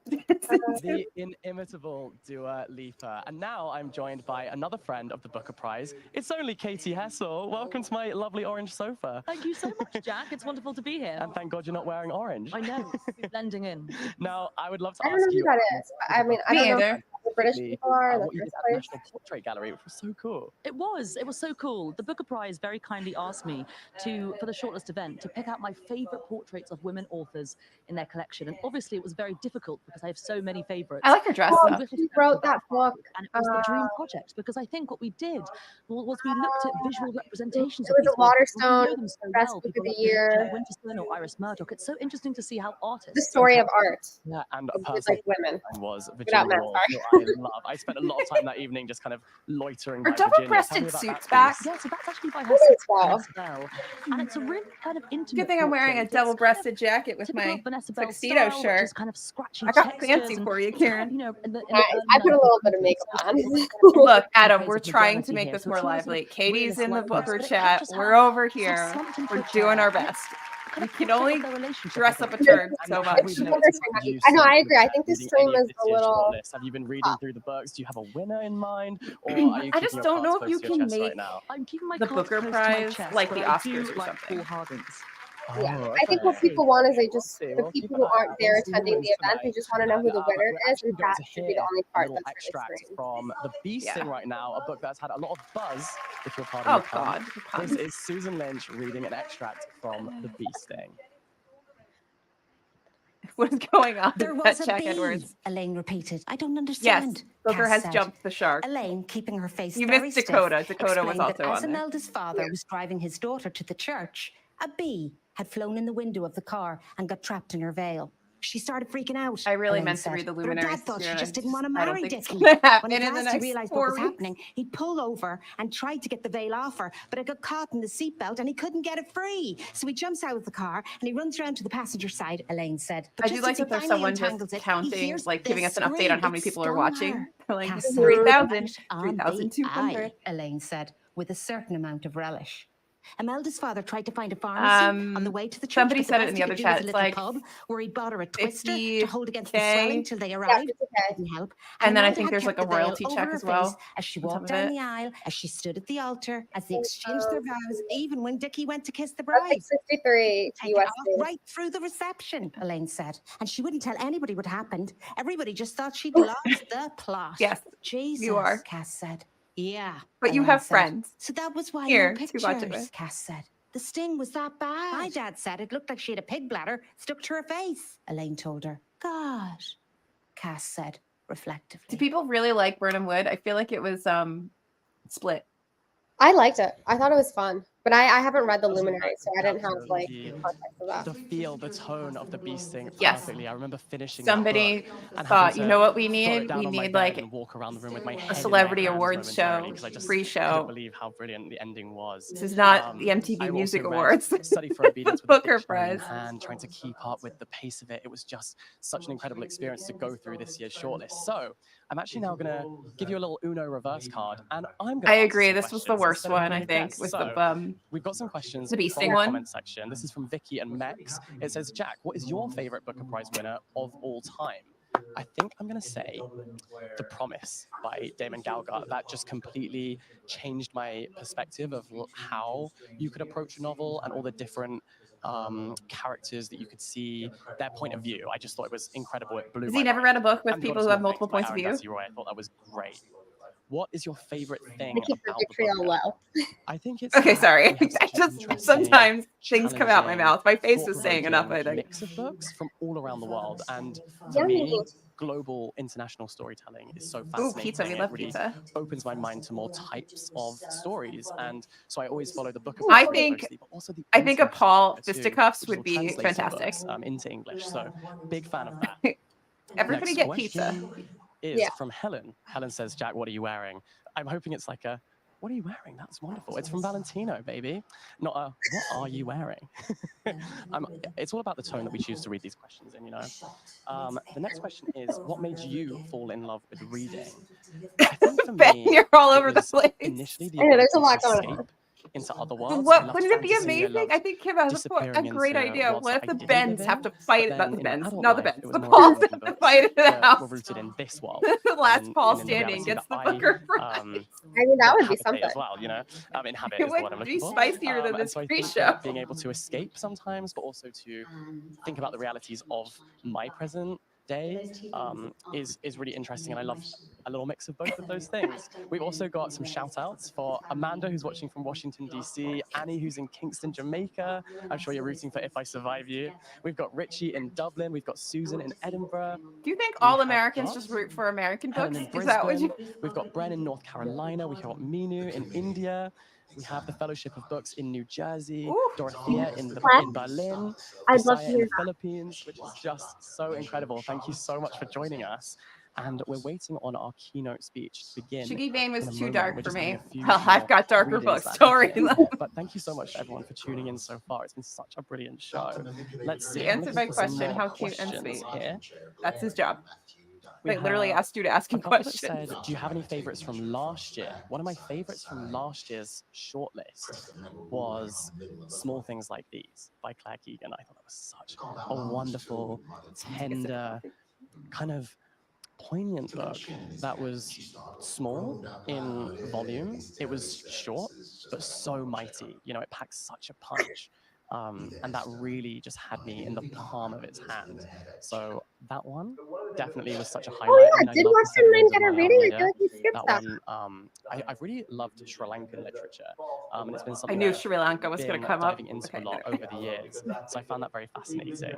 The inimitable Dua Lipa. And now I'm joined by another friend of the Booker Prize. It's only Katie Hessel. Welcome to my lovely orange sofa. Thank you so much, Jack. It's wonderful to be here. And thank God you're not wearing orange. I know, blending in. Now, I would love to I don't know ask who you. that is. I mean, I don't know who the British people are in the what you did first at the place. National Portrait Gallery, which was so cool. It was so cool. The Booker Prize very kindly asked me for the shortlist event, to pick out my favorite portraits of women authors in their collection. And obviously it was very difficult because I have so many favorites. I like her dress, though. She wrote that book. And it was the dream project, because I think what we did was we looked at visual representations It was of a Waterstone these authors. We know them so Best well, Book people of the like Year. Winterstone or Iris Murdoch. It's so interesting to see how artists. The story of art. Yeah, and a It's person like women. was Without Virginia men, Woolf, sorry. who I love. I spent a lot of time that evening just kind of loitering by Are Virginia. Tell me double-breasted about suits that back? piece. Yeah, so that's actually by It her is sister, well. Vanessa Bell. And it's a really kind of intimate Good thing I'm wearing a portrait. It's kind of double-breasted jacket with typical my of Vanessa Bell's tuxedo style, which shirt. is kind of scratchy I got textures fancy and for you, it's kind of, Karen. you know, in the I put a little bit of makeup on. Look, Adam, phase we're of trying to modernity make here. this So more it's not a sort lively. of Katie's realist in the likeness, Booker but it chat. captures We're how over sort of here. slumped into We're a doing chair. our And best. We can only dress up a turd so much. I know, I agree. I think this stream is a little. Have you been reading through the books? Do you have a winner in mind, or are you I just keeping your don't know cards if you close to your can chest make right now? I'm keeping my the cards Booker close to my Prize chest, like but the I Oscars do or like something. Paul Hardens. Yeah, I think what people want is the people who aren't there attending the event, they just want to know who the winner is, and that should be the only part little that's really extract screened. from The Bee Sting right now, a book that's had a lot of buzz, if you'll pardon Oh, the pun. God, the This pun. is Susan Lynch reading an extract from The Bee Sting. What is going on? There with was that a Jack bee, Edwards? Elaine repeated. I don't Yes, understand. Booker Cass has said. jumped the shark. Elaine, keeping her face You very missed Dakota. stiff, Dakota was explained that also as on there. Imelda's father was driving his daughter to the church, a bee had flown in the window of the car and got trapped in her veil. She started freaking out. I really Elaine meant to said. read the But her Luminaries. dad thought she Fiona. just didn't want to I don't marry think it's Dickie. gonna happen When at in the last he next realized 4 what was weeks. happening, he pulled over and tried to get the veil off her, but it got caught in the seatbelt and he couldn't get it free. So he jumps out of the car and he runs around to the passenger side, Elaine said. But I do just like as he that there's finally someone just untangles it, he counting, hears like this giving us an update on scream. how many It people are stung watching. her. They're like Cass said, 3,000, "Right on the 3,200. eye," Elaine said, with a certain amount of relish. Imelda's father tried to find a pharmacy on the way to the church. Somebody but the said it best in he the other could do chat. was a It's little like pub where he'd bought her a twister to hold against the 50K. swelling till they arrived. It didn't help. And then I Imelda think had there's kept like a the veil royalty over check her as well face as she on top walked of down it. the aisle, as she stood at the altar, as they exchanged their vows, even when Dickie went to kiss the That's bride. like 63 Take it off USD. right through the reception, Elaine said. And she wouldn't tell anybody what happened. Everybody just thought she'd lost the plot. Yes, Jesus, you are. Cass said. Yeah. But you Elaine have said. friends So that was why here no to watch it pictures, with. Cass said. The sting was that bad. My dad said it looked like she had a pig bladder stuck to her face, Elaine told her. Gosh, Cass said reflectively. Do people really like Burnham Wood? I feel like it was split. I liked it. I thought it was fun, but I haven't read the Luminaries, so I didn't have like the context of that. The feel, the tone of The Bee Sting Yes. perfectly. I remember finishing Somebody that book and thought, having you to know what we throw it need? down We on my need bed like and walk around the room with my head a in my celebrity hands awards show, momentarily, 'cause I just free couldn't show. believe how brilliant the ending was. This is not the I MTV also Music read Awards. Study for Obedience with a Booker dictionary in Prize. hand, trying to keep up with the pace of it. It was just such an incredible experience to go through this year's shortlist. So I'm actually now going to give you a little Uno reverse card, and I'm going to I agree. This was the worst one, I think, with with the we've got some questions the Bee from Sting the one. comment section. This is from Vicky and Mex. It says, Jack, what is your favorite Booker Prize winner of all time? I think I'm going to say The Promise by Damon Galgut. That just completely changed my perspective of how you could approach a novel and all the different characters that you could see, their point of view. I just thought it was incredible. It blew Has my he never mind. read a book with And people God who is have Not multiple Fixed by points of Aaron view? Bessie Roy. I thought that was great. What is your favorite thing They keep their about the vitriol Booker? low. I think it's Okay, that sorry. we have I such an just interesting, sometimes things come out my challenging, mouth. My face is saying enough, I thought-provoking think. mix of books from all around the world. And for Yummy. me, global international storytelling is so Ooh, fascinating. pizza. We It love really pizza. opens my mind to more types of stories. And so I always follow the Booker I Prize think closely, but also the a international Paul Booker too, Fisticuffs which would will be translate some fantastic. books, into English. So big fan of that. Everybody Next get pizza. question is from Helen. Helen says, Jack, what are you wearing? I'm hoping it's like a, what are you wearing? That's wonderful. It's from Valentino, baby. Not a, what are you wearing? It's all about the tone that we choose to read these questions in, you know. The next question is, what made you fall in love with reading? I think for Ben, me, you're all it over the was place. initially the I know, there's a ability lot to going on. escape into other But worlds. I what loved wouldn't it be fantasy, I amazing? loved I think Kim has a disappearing great into idea. worlds What that if I the didn't Bens live have in, to fight but it? Not then the in my Bens. adult Not the life, Bens. it was The more Pauls have important to books fight it that out. were rooted in this world. The last and Paul in the standing reality gets the that Booker Prize. I mean, that would be habitate something. as well, you know. Inhabit It is the word would I'm be looking for. spicier than And this so I free think show. that being able to escape sometimes, but also to think about the realities of my present day is really interesting, and I love a little mix of both of those things. We've also got some shout outs for Amanda, who's watching from Washington DC, Annie, who's in Kingston, Jamaica. I'm sure you're rooting for If I Survive You. We've got Richie in Dublin, we've got Susan in Edinburgh. Do you think We all have Americans got just root for American Helen books? in Is that what Brisbane. you? We've got Bren in North Carolina. We've got Minu in India. We have the Fellowship of Books in New Jersey, Dorothea in Berlin, I'd love to Josiah hear in the that. Philippines, which is just so incredible. Thank you so much for joining us. And we're waiting on our keynote speech to begin. Shiggy Bane was in a too moment. dark We're for just having me. a few Well, I've more got darker readings books. left Don't to worry. get. But thank you so much to everyone for tuning in so far. It's been such a brilliant show. Let's see. He I'm answered looking my for some question. more How cute and questions sweet. here. That's his job. They literally have asked you to ask a him couple that questions. said, do you have any favorites from last year? One of my favorites from last year's shortlist was Small Things Like These by Claire Keegan. I thought that was such a wonderful, tender, kind of poignant book that was small in volume. It was short, but so mighty. You know, it packs such a punch. And that really just had me in the palm of its hand. So that one definitely was such a highlight. Oh I yeah, mean, I did love the Western Men Seven Rings of get a Maya reading? I feel Maya. like we skipped That that. one, I've really loved Sri Lankan literature. And it's been I something knew that Sri Lanka was I've going been to come up. diving into Okay, a lot over the years. So I found that very fascinating.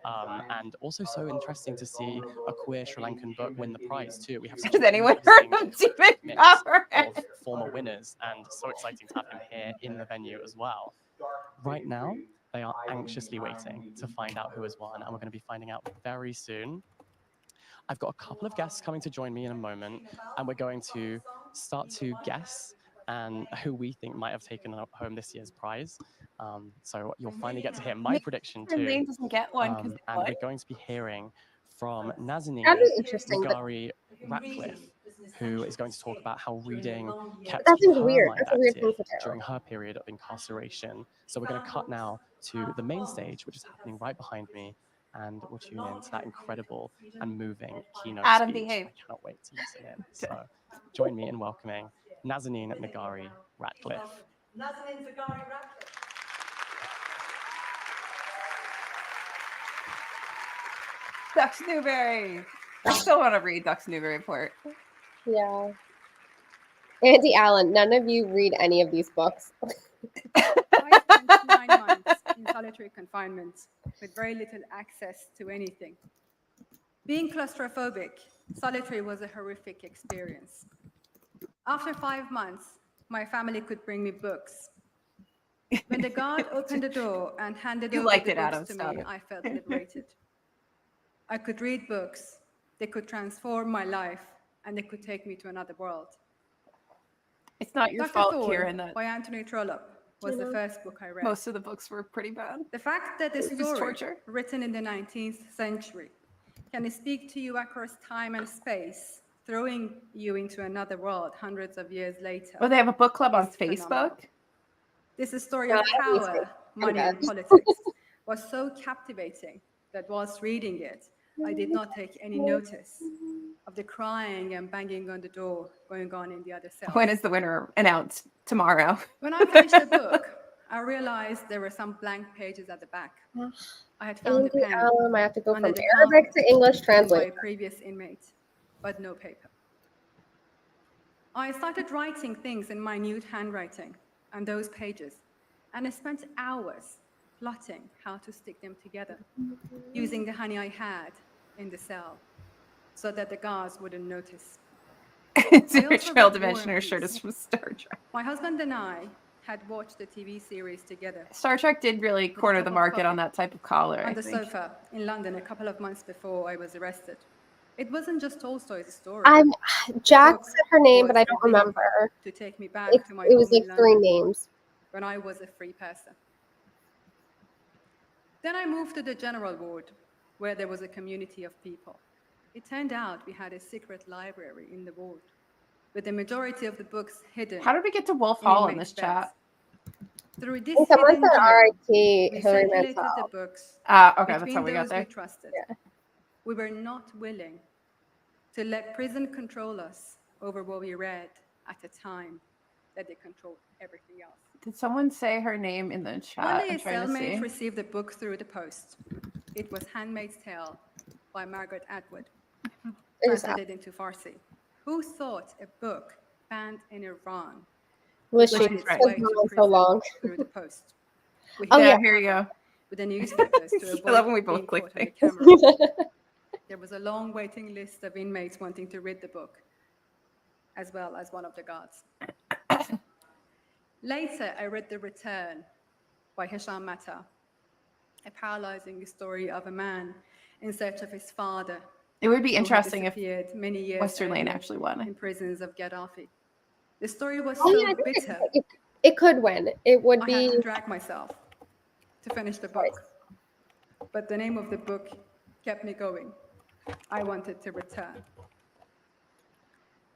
And also so interesting to see a queer Sri Lankan book win the prize too. We have such Has an anyone heard interesting of Demon mix Power? of former winners, and so exciting to have him here in the venue as well. Right now, they are anxiously waiting to find out who has won, and we're going to be finding out very soon. I've got a couple of guests coming to join me in a moment, and we're going to start to guess and who we think might have taken home this year's prize. So you'll finally get to hear my prediction too. Lane doesn't get one because And we're going to be hearing from Nazanin That'd be interesting, but Nagari Ratcliffe, who is going to talk about how reading kept that seems her weird. mind That's a weird thing active to do. during her period of incarceration. So we're going to cut now to the main stage, which is happening right behind me, and we'll tune in to that incredible and moving keynote Adam, speech. behave. I cannot wait to listen in. So join me in welcoming Nazanin Nagari Ratcliffe. Nazanin Nagari Ratcliffe. Ducks Newberry. I still want to read Ducks Newberry Report. Yeah. Auntie Allen, none of you read any of these books. I spent 9 months in solitary confinement with very little access to anything. Being claustrophobic, solitary was a horrific experience. After 5 months, my family could bring me books. When the guard opened the door and handed You over liked the it, books Adam, to stop me, it. I felt liberated. I could read books, they could transform my life, and they could take me to another world. It's not your Dr. fault, Thor Kieran, that by Anthony Trollope was the first book I read. most of the books were pretty bad. The fact that the It was story, torture. written in the 19th century, can speak to you across time and space, throwing you into another world hundreds of years later. Well, they have a book club on is phenomenal. Facebook. This story No, of I don't use power, Facebook. money, I'm and bad. politics was so captivating that whilst reading it, I did not take any notice of the crying and banging on the door going on in the other cell. When is the winner announced? Tomorrow. When I finished the book, I realized there were some blank pages at the back. I had found a Auntie pen Allen, I have to go under from the Arabic carpet to English by a translate. previous inmate, but no paper. I started writing things in minute handwriting on those pages, and I spent hours plotting how to stick them together, using the honey I had in the cell, so that the guards wouldn't notice. Your child dimensioner shirt is from Star Trek. My husband and I had watched the TV series together. Star Trek did really With a corner cup the of market on coffee that type of collar, on I the think. sofa in London a couple of months before I was arrested. It wasn't just Tolstoy's story. Jack Book said her name, but was I don't a vehicle remember. to take me back It, to my it was home like in 3 London names. when I was a free person. Then I moved to the general ward, where there was a community of people. It turned out we had a secret library in the ward, with the majority of the books hidden. How did we get to Wolf in Hall in inmates' this chat? Through this And someone hidden said gem, R.I.P. we Hillary circulated the Mantel. books Okay, that's between how we got those we there. trusted. Yeah. We were not willing to let prison control us over what we read at a time that they controlled everything else. Did someone say her name in the chat? One day I'm a trying to cellmate see. received a book through the post. It was Handmaid's Tale by Margaret Atwood, translated into Farsi. Who thought a book banned in Iran Was would she find its right. way to So prison long? through the post? We Oh, hid yeah. it Here you go. with the newspapers to I avoid love when we being both click caught on the things. camera. There was a long waiting list of inmates wanting to read the book, as well as one of the guards. Later, I read The Return by Hisham Mata, a paralyzing story of a man in search of his father. It would be who had interesting if disappeared many years Western Lane earlier actually won. in prisons of Gaddafi. The story was Oh, so yeah, I think bitter. it could win. It would I be. had to drag myself to finish the book. But the name of the book kept me going. I wanted to return.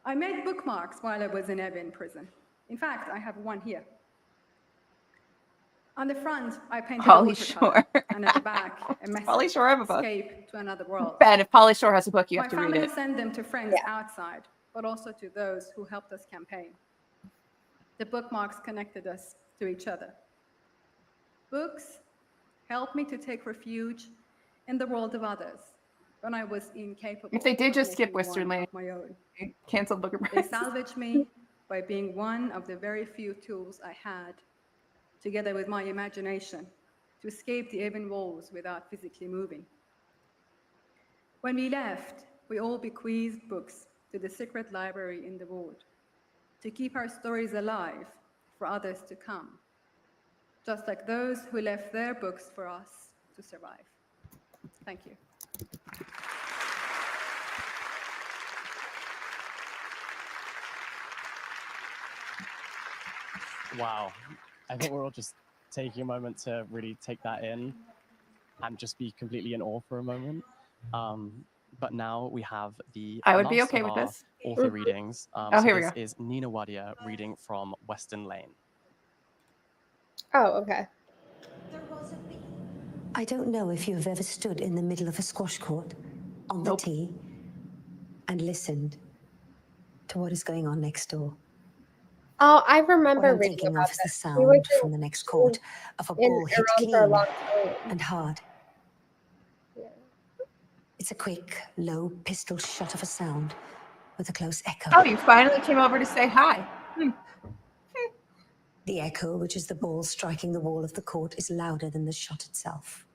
I made bookmarks while I was in Ebbing prison. In fact, I have one here. On the front, I painted Pauly watercolor, Shore. and at the back, a message, Pauly Shore have a book. escape to another world. Ben, if Pauly Shore has a book, you My have to read family it. sent them to friends outside, but also to those who helped us campaign. The bookmarks connected us to each other. Books helped me to take refuge in the world of others when I was incapable. If they did of just skip making Western one Lane, of my own. cancel Booker They Prize. salvaged me by being one of the very few tools I had, together with my imagination, to escape the Ebbing walls without physically moving. When we left, we all bequeathed books to the secret library in the ward, to keep our stories alive for others to come, just like those who left their books for us to survive. Thank you. Wow. I think we're all just taking a moment to really take that in and just be completely in awe for a moment. But now we have the I would be last okay of with our this. author readings. Oh, So here we this go. is Nina Wadia reading from Western Lane. Oh, okay. I don't know if you've ever stood in the middle of a squash court on the tee and listened to what is going on next door. Oh, I What remember I'm reading thinking about of is the this. He was sound from the next court of a ball hit around for a clean long time. and hard. It's a quick, low pistol shot of a sound with a close echo. Oh, you finally came over to say hi. The echo, which is the ball striking the wall of the court, is louder than the shot itself.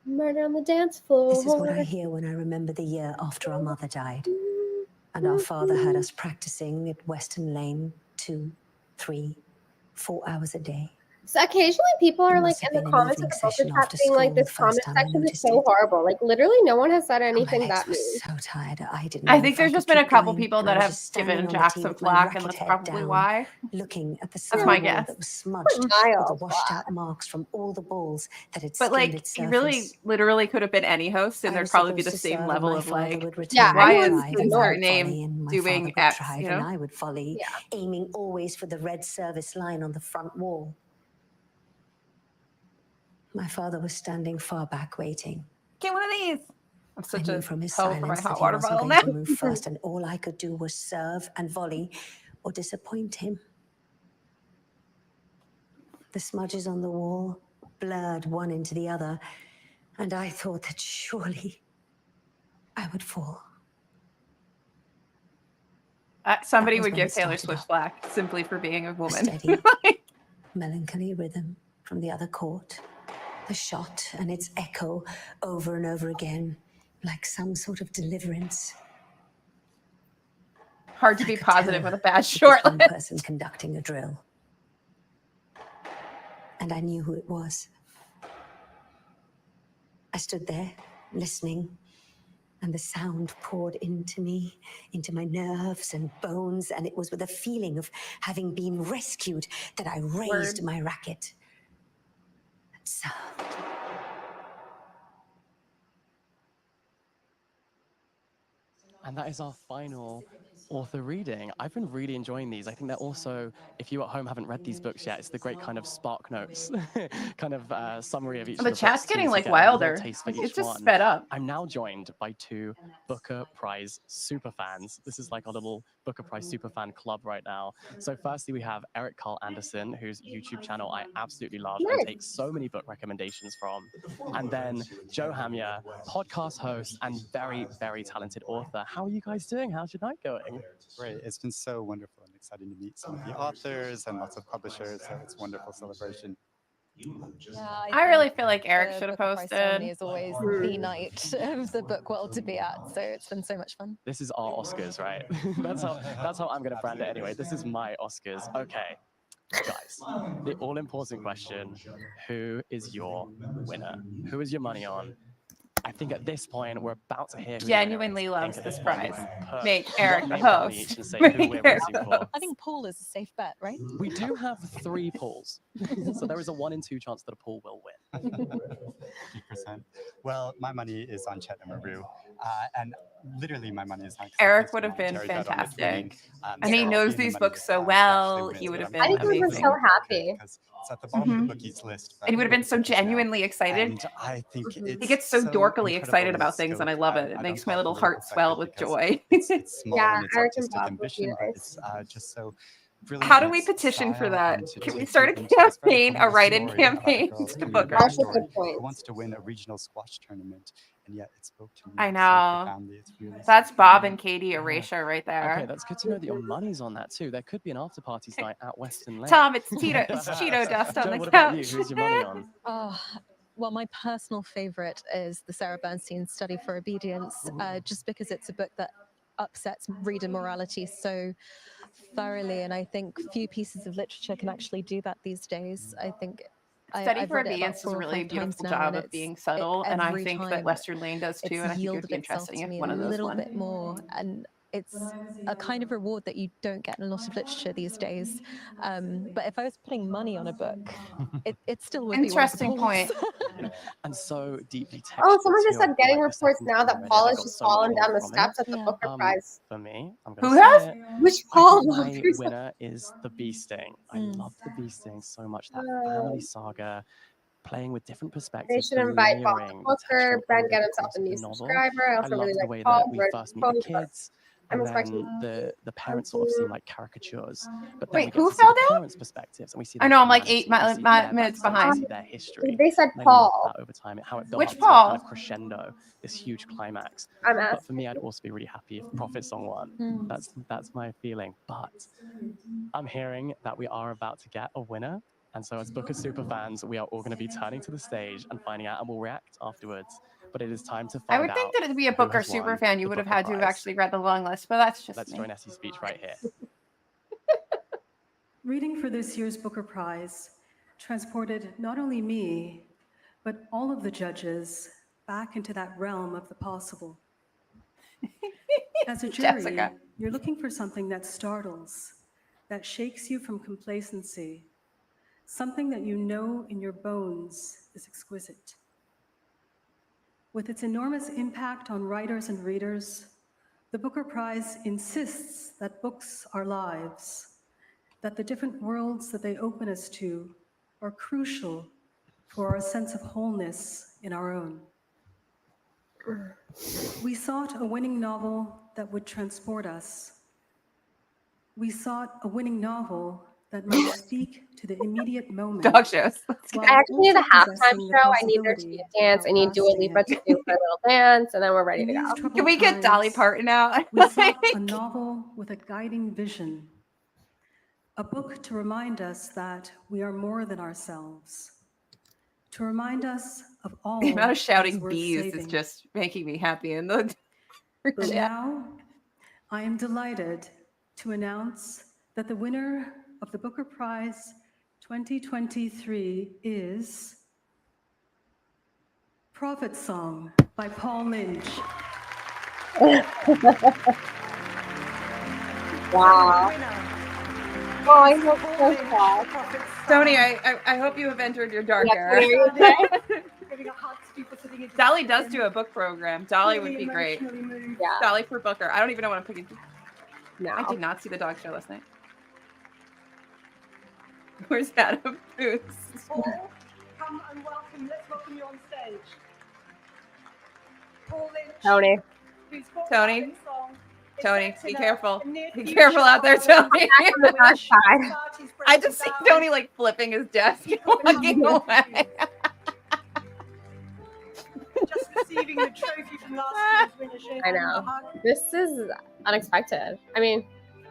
Murder on the dance floor. This is what I hear when I remember the year after our mother died. And our father had us practicing at Western Lane 2, 3, 4 hours a day. So occasionally people are It like must have in the been an comments of evening the book session chat after being like school this the first comment time I section is noticed so it. horrible. Like literally no one has said My anything legs that were mean. so tired. I didn't I know think if I there's could just been a keep couple going, people and that I was have just standing given on the Jack tee some with my flack, and racket that's head probably down, why. looking at the That's side my wall guess. that was smudged with the washed out marks from all the balls that had But skinned like, its you surface. really, literally could have been any host, and I there'd was probably be supposed the to same serve, level and my of father like, would Yeah, return why my is drive, and I insert would volley, name and my doing father would X? drive, You and know? I would volley, aiming always for the red service line on the front wall. My father was standing far back waiting. Get one of these. I'm I such knew a from his hoe for my silence hot that he water wasn't bottle going now. to move first, and all I could do was serve and volley or disappoint him. The smudges on the wall blurred one into the other, and I thought that surely I would fall. Somebody That was would when give it Taylor started Swift up. flack simply for being a A woman. steady, melancholy rhythm from the other court. The shot and its echo over and over again, like some sort of deliverance. Hard to I be could positive tell with a bad it short was one list. person conducting a drill. And I knew who it was. I stood there, listening, and the sound poured into me, into my nerves and bones, and it was with a feeling of having been rescued that I raised my racket. That sound. And that is our final author reading. I've been really enjoying these. I think they're also, if you at home haven't read these books yet, it's the great kind of spark notes, kind of summary of each The of the chat's books too, getting so like get a little wilder. taste for It each just one. sped up. I'm now joined by two Booker Prize super fans. This is like a little Booker Prize super fan club right now. So firstly, we have Eric Carl Anderson, whose YouTube channel I absolutely love and take so many book recommendations from. And then Joe Hamya, podcast host and very, very talented author. How are you guys doing? How's your night going? Great. It's been so wonderful and exciting to meet some of the authors and lots of publishers. So it's a wonderful celebration. Yeah, I really feel like Eric should have Booker Prize ceremony posted. is always the night of the book world to be at, so it's been so much fun. This is our Oscars, right? that's how I'm going to brand it anyway. This is my Oscars. Okay, guys, the all-important question, who is your winner? Who is your money on? I think at this point we're about to hear who the winner Genuinely is. I think loves at this point we prize. can put Make one Eric the name down host. each and say who Make we're Eric rooting the for. I think Paul is a safe bet, right? We do have 3 pools, so there is a 1 in 2 chance that a pool will win. 50%. Well, my money is on Chetna Maru, and literally my money is on. Eric would have been fantastic. And he knows these books so well. He would have been I think he would have been amazing. so happy. It's at the bottom of the bookies list. And he would have been so genuinely excited. And I think He gets so dorkily excited about things, and I love it. It makes my little heart swell with joy. It's small Yeah, and it's Eric and artistic Bob would be ambition, but nice. it's just so brilliant. How in do we its petition for style that? and Can we to start a keep into this very campaign, a humble write-in story about a campaign girl to who book loves her? story, who wants to win a regional squash tournament, and yet it spoke to me I so know. profoundly. It's really That's Bob and Katie erasure right there. Okay, that's good to know that your money's on that too. There could be an after party tonight at Western Lane. Tom, it's Cheeto dust on Jo, the what about you? couch. Who's your money on? Oh, well, my personal favorite is the Sarah Bernstein Study for Obedience, just because it's a book that upsets reader morality so thoroughly, and I think few pieces of literature can actually do that these days. I think Study I've for read it about Obedience does 4 a or really 5 times beautiful now, job and of being it's subtle, and I every think that time Western Lane does too, it's and I think it would yielded be itself interesting to if me one a of those little won. bit more, and it's a kind of reward that you don't get in a lot of literature these days. But if I was putting money on a book, it still would be one of the Interesting point. Pauls. And so deeply textured. Oh, someone just too. I said feel getting like the reports second now time that I read it, Paul I has got just so much fallen more down the from it. steps at the Booker Prize. For me, I'm Who gonna has? say it. Which I Paul? think my winner is The Bee Sting. I love The Bee Sting so much. That family saga, playing with different They perspectives, should invite Bob to layering the Booker. texture Ben over get the himself course a of new the novel. subscriber. I I also really love the like way Paul. that we first meet the kids, I'm and expecting then the parents sort of seem like caricatures, but then Wait, we get who to see fell the down? parents' perspectives, and we see I their know, I'm like humanity, 8 we see their minutes backstory, behind. we see their history. They said And I love Paul. that over time, how it built Which up to a kind Paul? of crescendo, this huge climax. I'm But asking. for me, I'd also be really happy if Prophet Song won. That's my feeling. But I'm hearing that we are about to get a winner. And so as Booker superfans, we are all going to be turning to the stage and finding out, and we'll react afterwards. But it is time to I find would out think that to be a who Booker has won super fan, you the would have Booker had to have Prize. actually read the long list, but that's just Let's me. join Essie's speech right here. Reading for this year's Booker Prize transported not only me, but all of the judges back into that realm of the possible. As a jury, Jessica. you're looking for something that startles, that shakes you from complacency, something that you know in your bones is exquisite. With its enormous impact on writers and readers, the Booker Prize insists that books are lives, that the different worlds that they open us to are crucial for our sense of wholeness in our own. We sought a winning novel that would transport us. We sought a winning novel that might speak to the immediate moment. Dog shows. while I actually need a also halftime possessing the show. I need there to be a dance. I need Dua Lipa to do her little dance, and then we're ready to go. Can we get Dolly Parton out? We sought a novel with a guiding vision, a book to remind us that we are more than ourselves, to remind us of all The amount of that's shouting worth bees is saving. just making me happy in the And now, I am delighted to announce that the winner of the Booker Prize 2023 is Prophet Song by Paul Lynch. Wow. Oh, I hope so sad. Tony, I hope you have entered your dark Yeah, era. Tony, are you there? Dolly does do a book program. Dolly would be great. Yeah. Dolly for Booker. I don't even know what I'm picking. No. I did not see the dog show last night. Where's Adam Booth? Paul, come and welcome. Let's welcome you on stage. Paul Lynch. Tony. who's got Tony. Prophet Song. It's Tony, set be in a careful. near Be future careful out there, world Tony. Back on the dark side. society's I breaking just see down. Tony like flipping his desk and walking away. Just receiving the trophy from last year's winner. Shane, I and a know. hug, This is unexpected. I mean,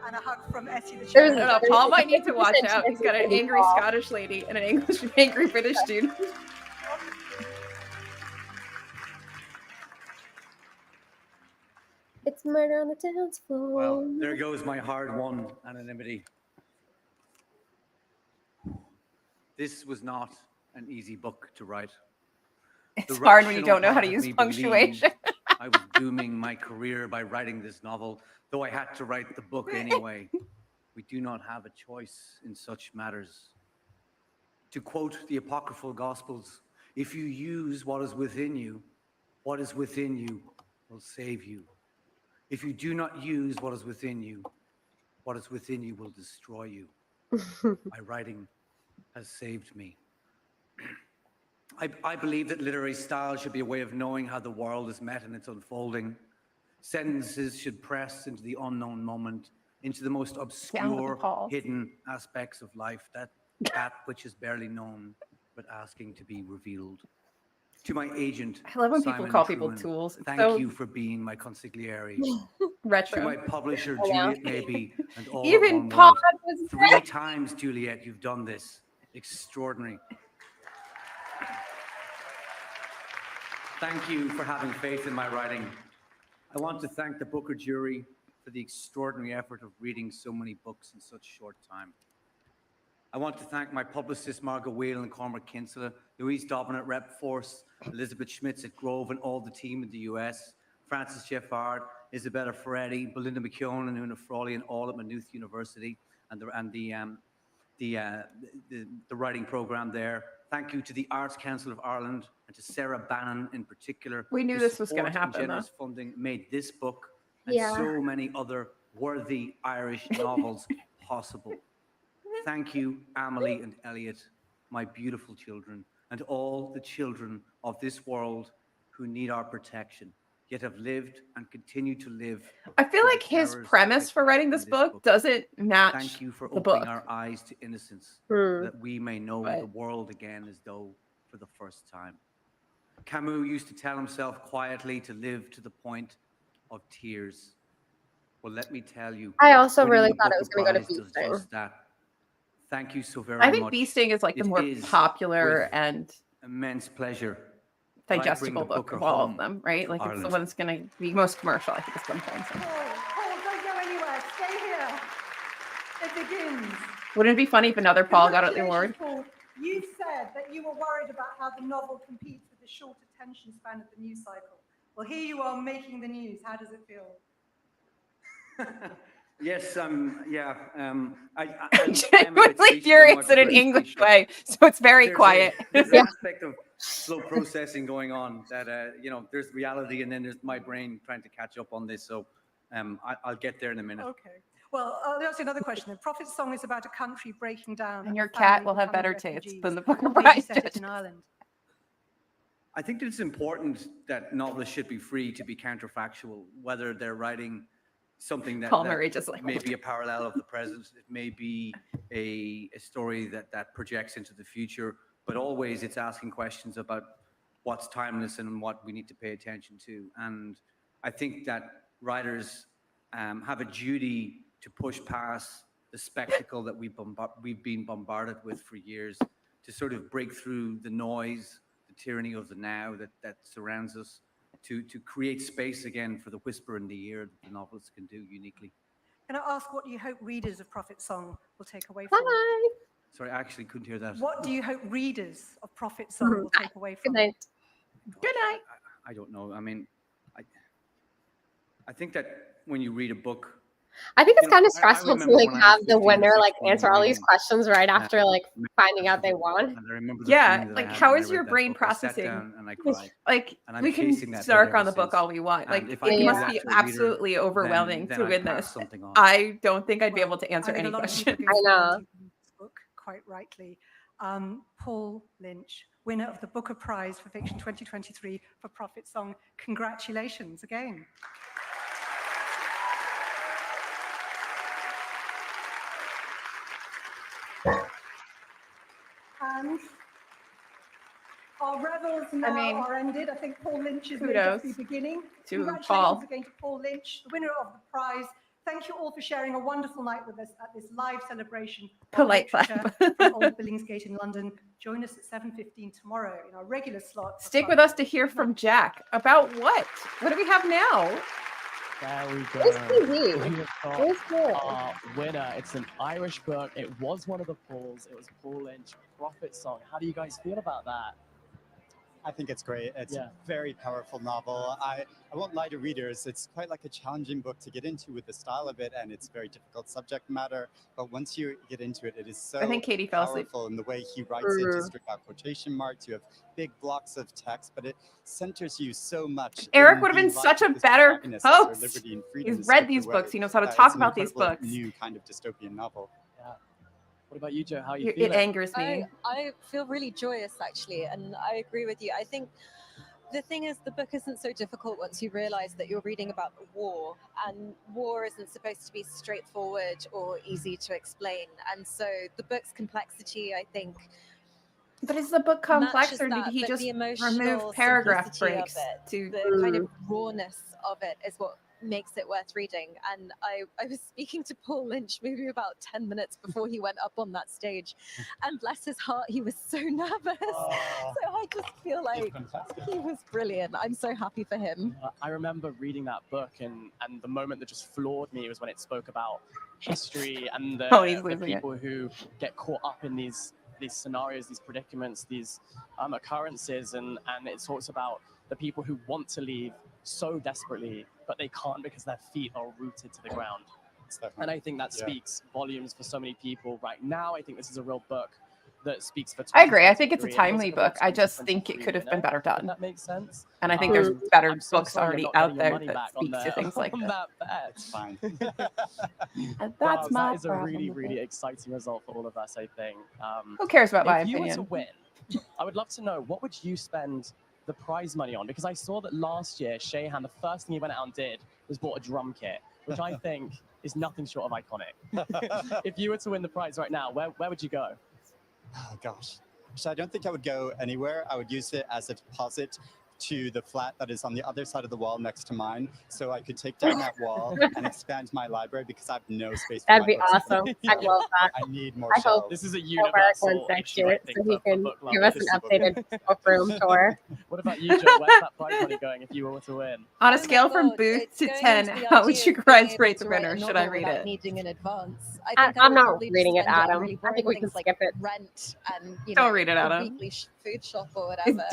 and a hug from Essie the I There's- don't chair. know, Paul might need to watch 50% out. He's got an chance it's angry Paul. Scottish lady and an angry British dude. it's murder on the dance floor. Well, there goes my hard-won anonymity. This was not an easy book to write. It's hard when you don't know how to use punctuation. I was dooming my career by writing this novel, though I had to write the book anyway. We do not have a choice in such matters. To quote the apocryphal Gospels, if you use what is within you will save you. If you do not use what is within you will destroy you. My writing has saved me. I believe that literary style should be a way of knowing how the world is met in its unfolding. Sentences should press into the unknown moment, into the most obscure, hidden aspects of life, that which is barely known, but asking to be revealed. To my agent, I love when Simon people call Truman, people tools. It's thank so you for being my consigliere. retro. To my publisher, I know. Juliet Maybe, and all Even at one Pod word. was 3 there. times, Juliet, you've done this. Extraordinary. Thank you for having faith in my writing. I want to thank the Booker jury for the extraordinary effort of reading so many books in such short time. I want to thank my publicists, Margot Whale and Cormac Kinsella, Louise Dobbin at Rep Force, Elizabeth Schmitz at Grove, and all the team in the US, Francis Jeffard, Isabella Ferretti, Belinda McKeown, and Una Frawley, and all at Maynooth University, and the writing program there. Thank you to the Arts Council of Ireland and to Sarah Bannon in particular. We knew whose this was gonna support and happen, though. generous funding made this book and Yeah. so many other worthy Irish novels possible. Thank you, Amelie and Elliot, my beautiful children, and all the children of this world who need our protection, yet have lived and continue to live. I feel like his premise for writing this book doesn't match Thank you for the opening book. our eyes to innocence, Hmm. so that we may know the world again as though for the first time. Camus used to tell himself quietly to live to the point of tears. Well, let me tell you, I also winning really the thought it Booker was going to go to Prize does Beasting. just that. Thank you so very I much. think Bee Sting is like the It more is popular with and immense pleasure that I bring digestible the book Booker of all home of them, right? to Like it's the Ireland. one that's going to be most commercial. I think it's sometimes. Paul, don't go anywhere. Stay here. It begins. Wouldn't it be funny if another Paul got the award? Paul, you said that you were worried about how the novel competes with the short attention span of the news cycle. Well, here you are making the news. How does it feel? Yes, I'm Genuinely furious in an English way, so it's very quiet. There's an aspect of slow processing going on that, there's reality and then there's my brain trying to catch up on this. So I'll get there in a minute. Okay. Well, I'll ask you another question. The Prophet's Song is about a country breaking down. And your a family cat will have becoming better taste refugees. than the Booker What made you Prize set it did. in Ireland? I think that it's important that novelists should be free to be counterfactual, whether they're writing something that, Paul Murray just like may be a parallel of the present, it may be a story that projects into the future, but always it's asking questions about what's timeless and what we need to pay attention to. And I think that writers have a duty to push past the spectacle that we've been bombarded with for years, to sort of break through the noise, the tyranny of the now that surrounds us, to create space again for the whisper in the ear that the novelists can do uniquely. Can I ask what you hope readers of Prophet's Song will take away from it? Bye. Sorry, I actually couldn't hear that. What do you hope readers of Prophet's Song will take away from Good night. Good night. I don't know. I mean, I think that when you read a book, I think it's You know, kind of I stressful to remember like when I was have the 15 or winner like 16 answer all these reading, questions right after like finding out they won. and I remember the Yeah, feeling that I like had how when I is your read that brain book. I sat processing? down and I cried. Like And I'm we can chasing that snark bug on the ever book since. all we want. And Like if I it can do must that be to a reader, absolutely overwhelming then to I win pass this. something on. I don't think I'd be able to answer I think any a lot of question. people go I for know. this book, quite rightly. Paul Lynch, winner of the Booker Prize for Fiction 2023 for Prophet's Song. Congratulations again. And our revels now are ended. I think Paul Lynch's may just be kudos beginning. to Congratulations Paul. again to Paul Lynch, the winner of the prize. Thank you all for sharing a wonderful night with us at this live celebration of Polite literature clap. from Old Billingsgate in London. Join us at 7:15 tomorrow in our regular slot. Stick with us to hear from Jack about what? What do we have now? There we Where's go. TV? We have got Where's Paul? our winner. It's an Irish book. It was one of the Pauls. It was Paul Lynch, Prophet's Song. How do you guys feel about that? I think it's great. It's a very powerful novel. I won't lie to readers, it's quite like a challenging book to get into with the style of it, and it's very difficult subject matter. But once you get into it, it is so I think Katie fell asleep. powerful in the way he writes it. You strip out quotation marks, you have big blocks of text, but it centers you so much. Eric in would have the been life such of a this better protagonist as her host. liberty and freedom He's is read stripped these away. books. He knows how to It's talk an about these incredible books. new kind of dystopian novel. Yeah. What about you, Joe? How are you It feeling? angers me. I feel really joyous, actually, and I agree with you. I think the thing is, the book isn't so difficult once you realize that you're reading about war, and war isn't supposed to be straightforward or easy to explain. And so the book's complexity, I think, But is the book complex, matches or did that, he but just the remove emotional paragraph simplicity breaks of it, to the kind of rawness of it is what makes it worth reading. And I was speaking to Paul Lynch maybe about 10 minutes before he went up on that stage, and bless his heart, he was so nervous. So I just feel like he was brilliant. I'm so happy for him. I remember reading that book, and the moment that just floored me was when it spoke about history and the people who get caught up in these scenarios, these predicaments, these occurrences, and it talks about the people who want to leave so desperately, but they can't because their feet are rooted to the ground. And I think that speaks volumes for so many people right now. I think this is a real book that speaks for. I agree. I think it's a 2023. It feels timely like a book. I just think it could have been better done. If that makes sense. And I think there's better I'm so books sorry already you're not out getting your there money that back speak to things like on that. that bet. It's fine. And that's my that is a problem really, with really it. exciting result for all of us, I think. Who cares about my If you were to opinion? win, I would love to know, what would you spend the prize money on? Because I saw that last year, Shahan, the first thing he went out and did was bought a drum kit, which I think is nothing short of iconic. If you were to win the prize right now, where would you go? Oh, gosh. So I don't think I would go anywhere. I would use it as a deposit to the flat that is on the other side of the wall next to mine, so I could take down that wall and expand my library because I have no space for That'd my be books. awesome. I love that. I need more I hope shelves. This is a Eric universal wins next issue, I year, think, so he for can book give us an lovers. updated book room tour. What about you, Joe? Where's that prize money going if you were to win? On a scale from booth to 10, how would you guys rate the winner? Should I read it? Needing in advance. I think I'm not probably reading it, spend on Adam. really I think boring we can things like skip it. rent and Don't read it, the Adam. weekly food shop or whatever.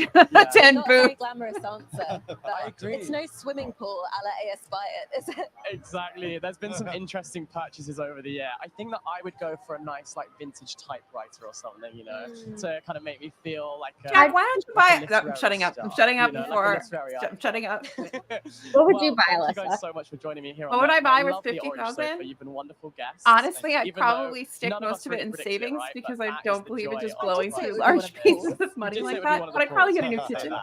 10 Not a very booth. glamorous answer. I agree. It's no swimming pool a la AS Buy It, is it? Exactly. There's been some interesting purchases over the year. I think that I would go for a nice, like, vintage typewriter or something, you know, to kind of make me feel like. Jack, why don't you buy it? No, I'm literary shutting up. I'm star, shutting up you know, like a before. literary I'm shutting up. What would you buy, Thank you Alyssa? guys so much for joining me here. What on would I the buy with lovely Orange 50,000? Sofa. You've been wonderful guests. Honestly, I'd Even though probably stick none of most us of it really in predicted it, savings right? But because I that is don't the believe in joy just of blowing life. through large pieces of money Just like say it would be that. one of But the I'd probably pros. get a new kitchen.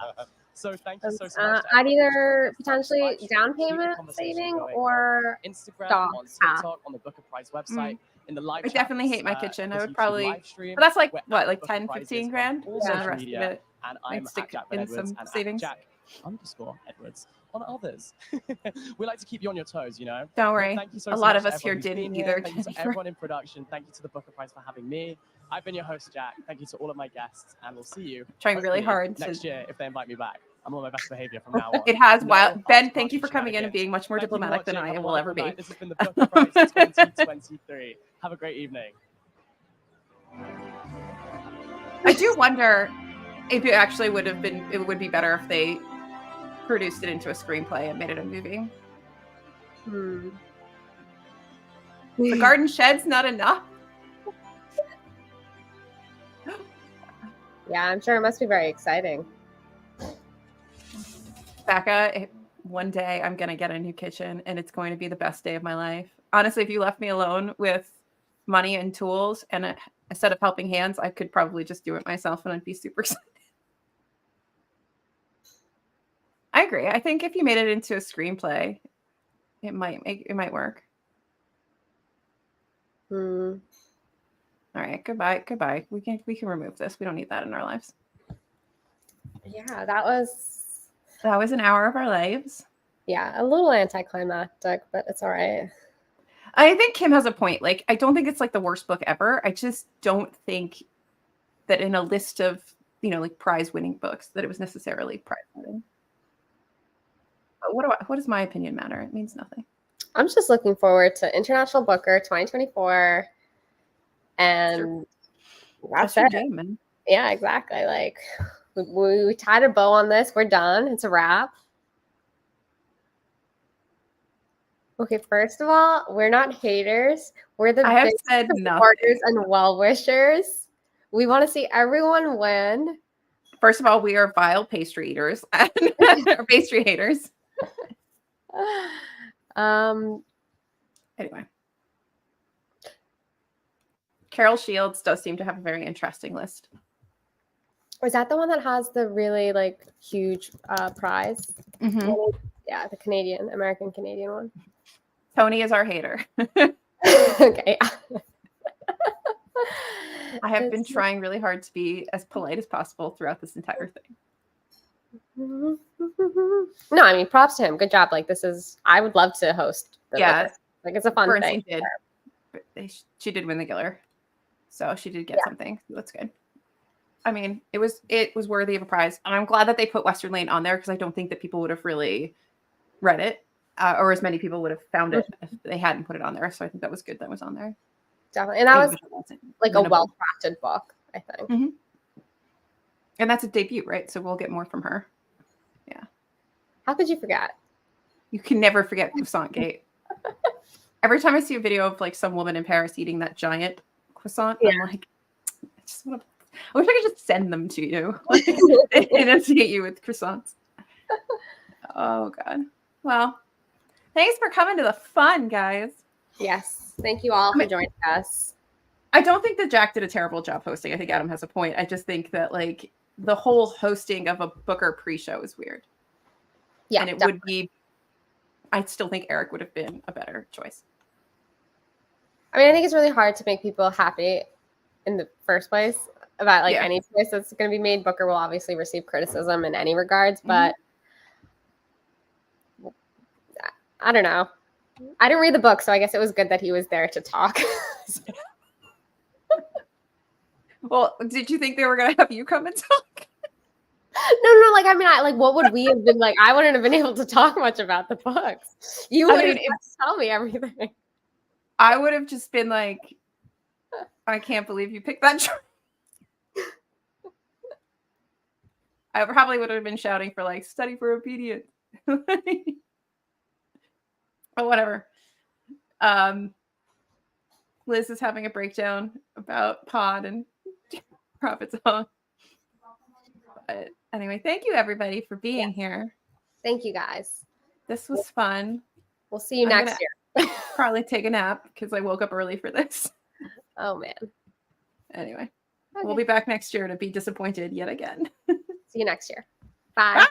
So thank you so much. I'd either potentially down payment saving or Instagram, stop on half. TikTok, on the Booker Prize website, in the live I definitely chats, hate my kitchen. I this would YouTube probably, live stream. but that's like We're what, at like Booker 10, Prizes 15 on grand? all Yeah, the social rest of media, it. and I'd I'm stick at Jack in Edwards some and savings. at Jack_Edwards on others. We like to keep you on your toes, you know. Don't But worry. thank you so A lot much of to us here everyone who's didn't been either, here. Thank you to Jennifer. everyone in production. Thank you to the Booker Prize for having me. I've been your host, Jack. Thank you to all of my guests, and we'll see you Trying really hopefully hard to- next year if they invite me back. I'm on my best behavior from now on. It has No wild. Ben, after thank you for party coming in and shenanigans. being much more Thank you for diplomatic than watching. I Have a will ever wonderful be. night. This has been the Booker Prize 2023. Have a great evening. I do wonder if it actually would have been, it would be better if they produced it into a screenplay and made it a movie. The garden shed's not enough. Yeah, I'm sure it must be very exciting. Becca, one day I'm going to get a new kitchen and it's going to be the best day of my life. Honestly, if you left me alone with money and tools and a set of helping hands, I could probably just do it myself and I'd be super excited. I agree. I think if you made it into a screenplay, it might work. All right, goodbye. We can remove this. We don't need that in our lives. Yeah, that was an hour of our lives. Yeah, a little anticlimactic, but it's all right. I think Kim has a point. Like, I don't think it's like the worst book ever. I just don't think that in a list of, like prize-winning books that it was necessarily prize-winning. But what does my opinion matter? It means nothing. I'm just looking forward to International Booker 2024, and that's your it. game, man. Yeah, exactly. Like, We tied a bow on this. We're done. It's a wrap. Okay, first of all, we're not haters. We're the I have biggest said supporters nothing. and well-wishers. We want to see everyone win. First of all, we are vile pastry eaters or pastry haters. Anyway. Carol Shields does seem to have a very interesting list. Was that the one that has the really like huge prize? Mhm. Yeah, the American Canadian one. Tony is our hater. Okay. I have been trying really hard to be as polite as possible throughout this entire thing. No, I mean, props to him. Good job. Like, I would love to host the Yeah. Booker. Like, it's a fun Bernstein thing. did. But she did win the Giller. So she did get something. So that's good. I mean, it was worthy of a prize. And I'm glad that they put Western Lane on there because I don't think that people would have really read it or as many people would have found it if they hadn't put it on there. So I think that was good that was on there. Definitely. And that was like a well-crafted book, I think. Mm-hmm. And that's a debut, right? So we'll get more from her. Yeah. How could you forget? You can never forget Croissant Gate. Every time I see a video of like some woman in Paris eating that giant croissant, I'm like, I wish I could just send them to you. Like, inundate you with croissants. Oh God. Well, thanks for coming to the fun, guys. Yes. Thank you all for joining us. I don't think that Jack did a terrible job hosting. I think Adam has a point. I just think that like the whole hosting of a Booker pre-show is weird. Yeah. And it would be, I still think Eric would have been a better choice. I mean, I think it's really hard to make people happy in the first place about like any choice that's going to be made. Booker will obviously receive criticism in any regards, but I don't know. I didn't read the book, so I guess it was good that he was there to talk. Well, did you think they were going to have you come and talk? No. Like, I mean, what would we have been like? I wouldn't have been able to talk much about the books. You would have tell me everything. I would have just been like, I can't believe you picked that choice. I probably would have been shouting for like study for obedience. Or whatever. Liz is having a breakdown about Pod and Prophet Song. But anyway, thank you everybody for being here. Thank you guys. This was fun. We'll see you next year. Probably take a nap because I woke up early for this. Oh man. Anyway, we'll be back next year to be disappointed yet again. See you next year. Bye.